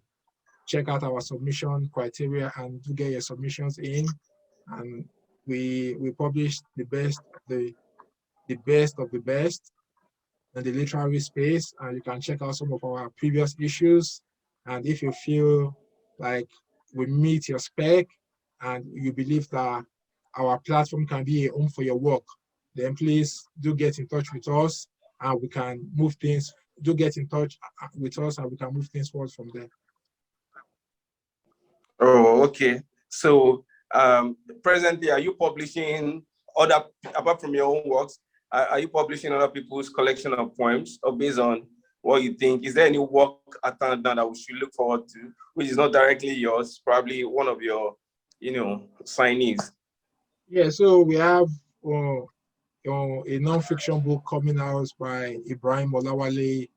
check out our submission criteria, and do get your submissions in. And we publish the best of the best in the literary space, and you can check out some of our previous issues. And if you feel like we meet your spec, and you believe that our platform can be a home for your work, then please do get in touch with us, and we can move things. Do get in touch with us, and we can move things forward from there. Oh, okay. So presently, are you publishing apart from your own works, are you publishing other people's collection of poems, or based on what you think? Is there any work at hand now that we should look forward to, which is not directly yours, probably one of your, signees? Yeah, so we have a non-fiction book coming out by Ibrahim Olawale,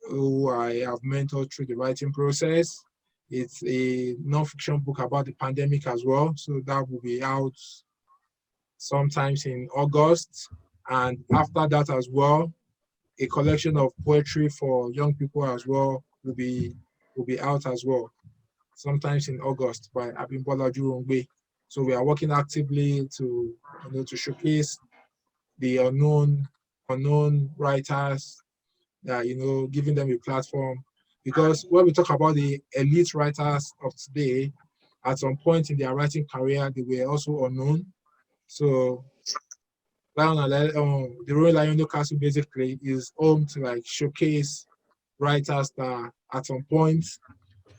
who I have mentored through the writing process. It's a non-fiction book about the pandemic as well. So that will be out sometimes in August. And after that as well, a collection of poetry for young people as well will be out as well, sometimes in August, by Abimbola Jurongbe. So we are working actively to showcase the unknown writers, that giving them a platform. Because when we talk about the elite writers of today, at some point in their writing career, they were also unknown. So the Royal Lion of Newcastle basically is home to like showcase writers that at some point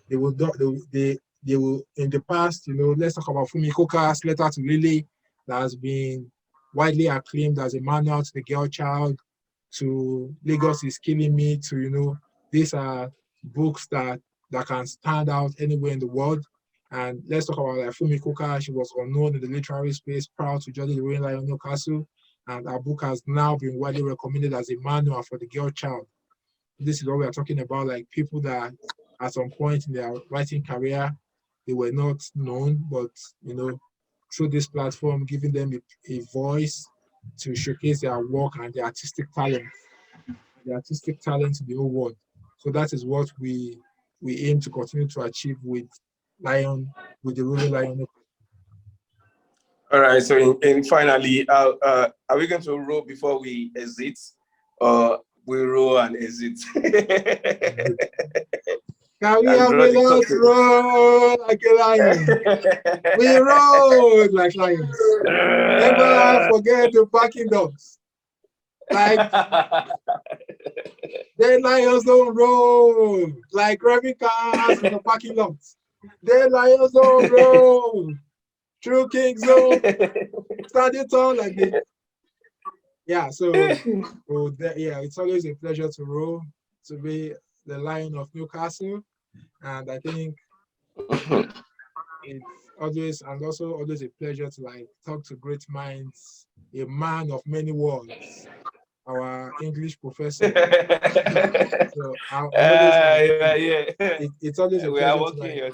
they will do, they will in the past, let's talk about Fumi Koka's Letter to Lily that has been widely acclaimed as a manual to the girl child, to Lagos is Killing Me, to these are books that can stand out anywhere in the world. And let's talk about like Fumi Koka. She was unknown in the literary space prior to joining the Royal Lion of Newcastle, and her book has now been widely recommended as a manual for the girl child. This is what we are talking about, like people that at some point in their writing career, they were not known, but through this platform, giving them a voice to showcase their work and their artistic talent to the whole world. So that is what we aim to continue to achieve with the ruling Lion. All right. So, and finally, are we going to roll before we exit, or we roll and exit? Can we have a roll like a lion? We roll like lions. Never forget the parking dogs. Like the lions don't roll like grabbing cars in the parking lot. The lions don't roll through King Zone, standing tall like this. Yeah, it's always a pleasure to roll, to be the Lion of Newcastle, and I think it's also always a pleasure to like talk to great minds, a man of many words, our English professor. So it's always a pleasure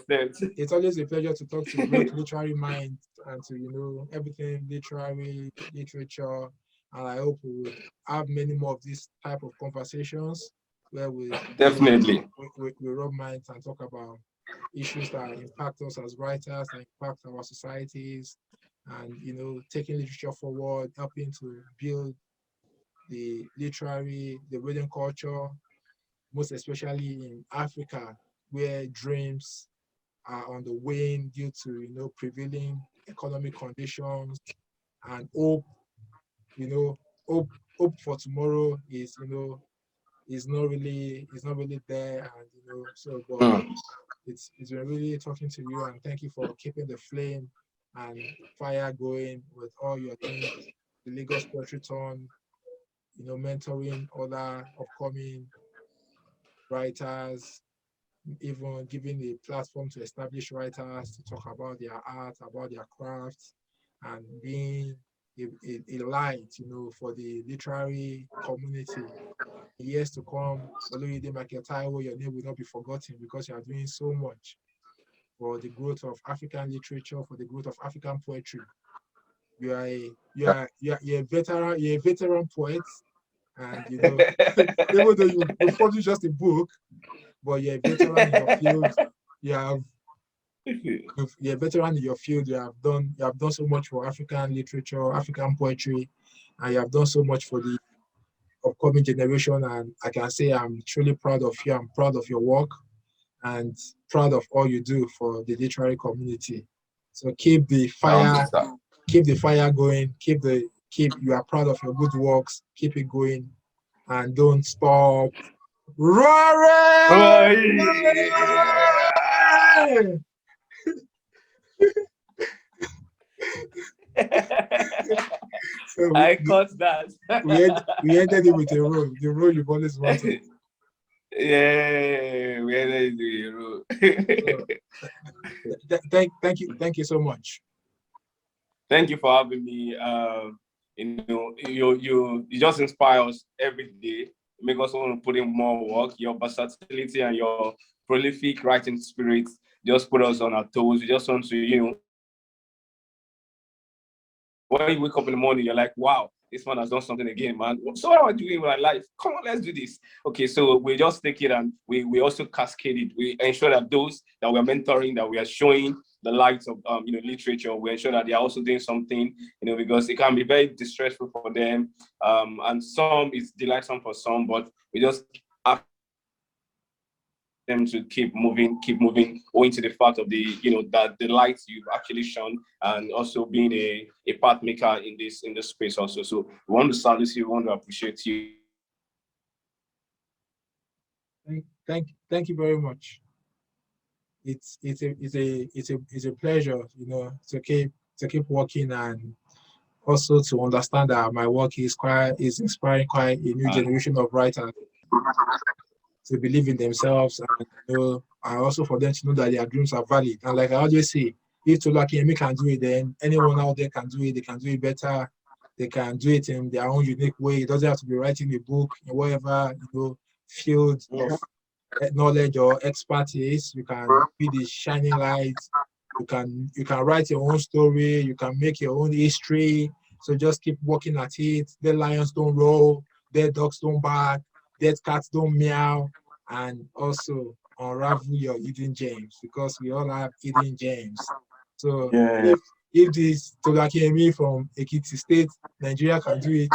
it's always a pleasure to talk to great literary minds and to everything literary, literature, and I hope we will have many more of these type of conversations where we definitely we rub minds and talk about issues that impact us as writers, that impact our societies, and taking literature forward, helping to build the reading culture, most especially in Africa, where dreams are on the wane due to prevailing economic conditions, and hope for tomorrow is not really there, and but it's been really talking to you, and thank you for keeping the flame and fire going with all your things, the Lagos Poetry Ton, mentoring other upcoming writers, even giving a platform to established writers to talk about their art, about their craft, and being a light, for the literary community. In years to come, Oloyede Michael Taiwo, your name will not be forgotten because you are doing so much for the growth of African literature, for the growth of African poetry. You're a veteran poet, and even though you publish just a book, but you're a veteran in your field. You're a veteran in your field. You have done so much for African literature, African poetry, and you have done so much for the upcoming generation. And I can say I'm truly proud of you. I'm proud of your work and proud of all you do for the literary community. So keep the fire going. You are proud of your good works. Keep it going, and don't stop roaring. So I caught that. we ended it with a roll. The roll you've always wanted. Yeah, we ended it with a roll. Thank you so much. Thank you for having me. You just inspire us every day. Make us want to put in more work. Your versatility and your prolific writing spirit just put us on our toes. We just want to, when you wake up in the morning, you're like, wow, this man has done something again, man. So what am I doing in my life? Come on, let's do this. Okay, so we just take it and we also cascade it. We ensure that those that we're mentoring, that we are showing the light of literature, we ensure that they are also doing something, because it can be very distressful for them. And some is delightsome for some, but we just have them to keep moving, owing to the fact of the, that the light you've actually shone, and also being a path maker in this space also. So we want to salute you, we want to appreciate you. Thank you very much. It's a pleasure, to keep working, and also to understand that my work is inspiring quite a new generation of writers to believe in themselves, and and also for them to know that their dreams are valid. And like I always say, if Tolu Akinyemi can do it, then anyone out there can do it. They can do it better. They can do it in their own unique way. It doesn't have to be writing a book in whatever field of knowledge or expertise. You can be the shining light. You can write your own story. You can make your own history. So just keep working at it. Dead lions don't roar. Dead dogs don't bark. Dead cats don't meow. And also unravel your hidden gems, because we all have hidden gems. So if this Tolu Akinyemi from Ekiti State, Nigeria can do it,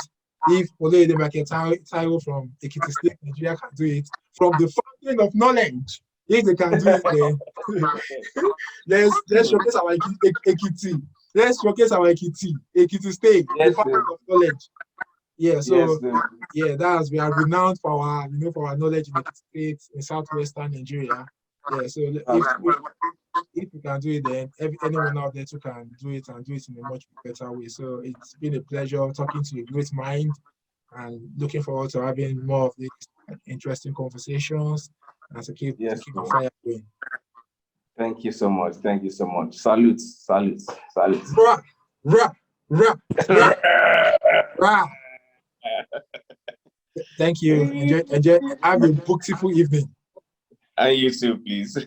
if Oloyede Michael Taiwo from Ekiti State, Nigeria can do it, from the fountain of knowledge, if they can do it, then let's showcase our Ekiti. Let's showcase our Ekiti State, the fountain of knowledge. Yeah, so we are renowned for our, for our knowledge in Ekiti State, in southwestern Nigeria. Yeah, so if we can do it, then anyone out there too can do it, and do it in a much better way. So it's been a pleasure talking to a great mind, and looking forward to having more of these interesting conversations, and to keep the fire going. Thank you so much. Thank you so much. Salute. Rah, rah, rah, rah, rah. Thank you. Enjoy. Have a booktiful evening. And you too, please.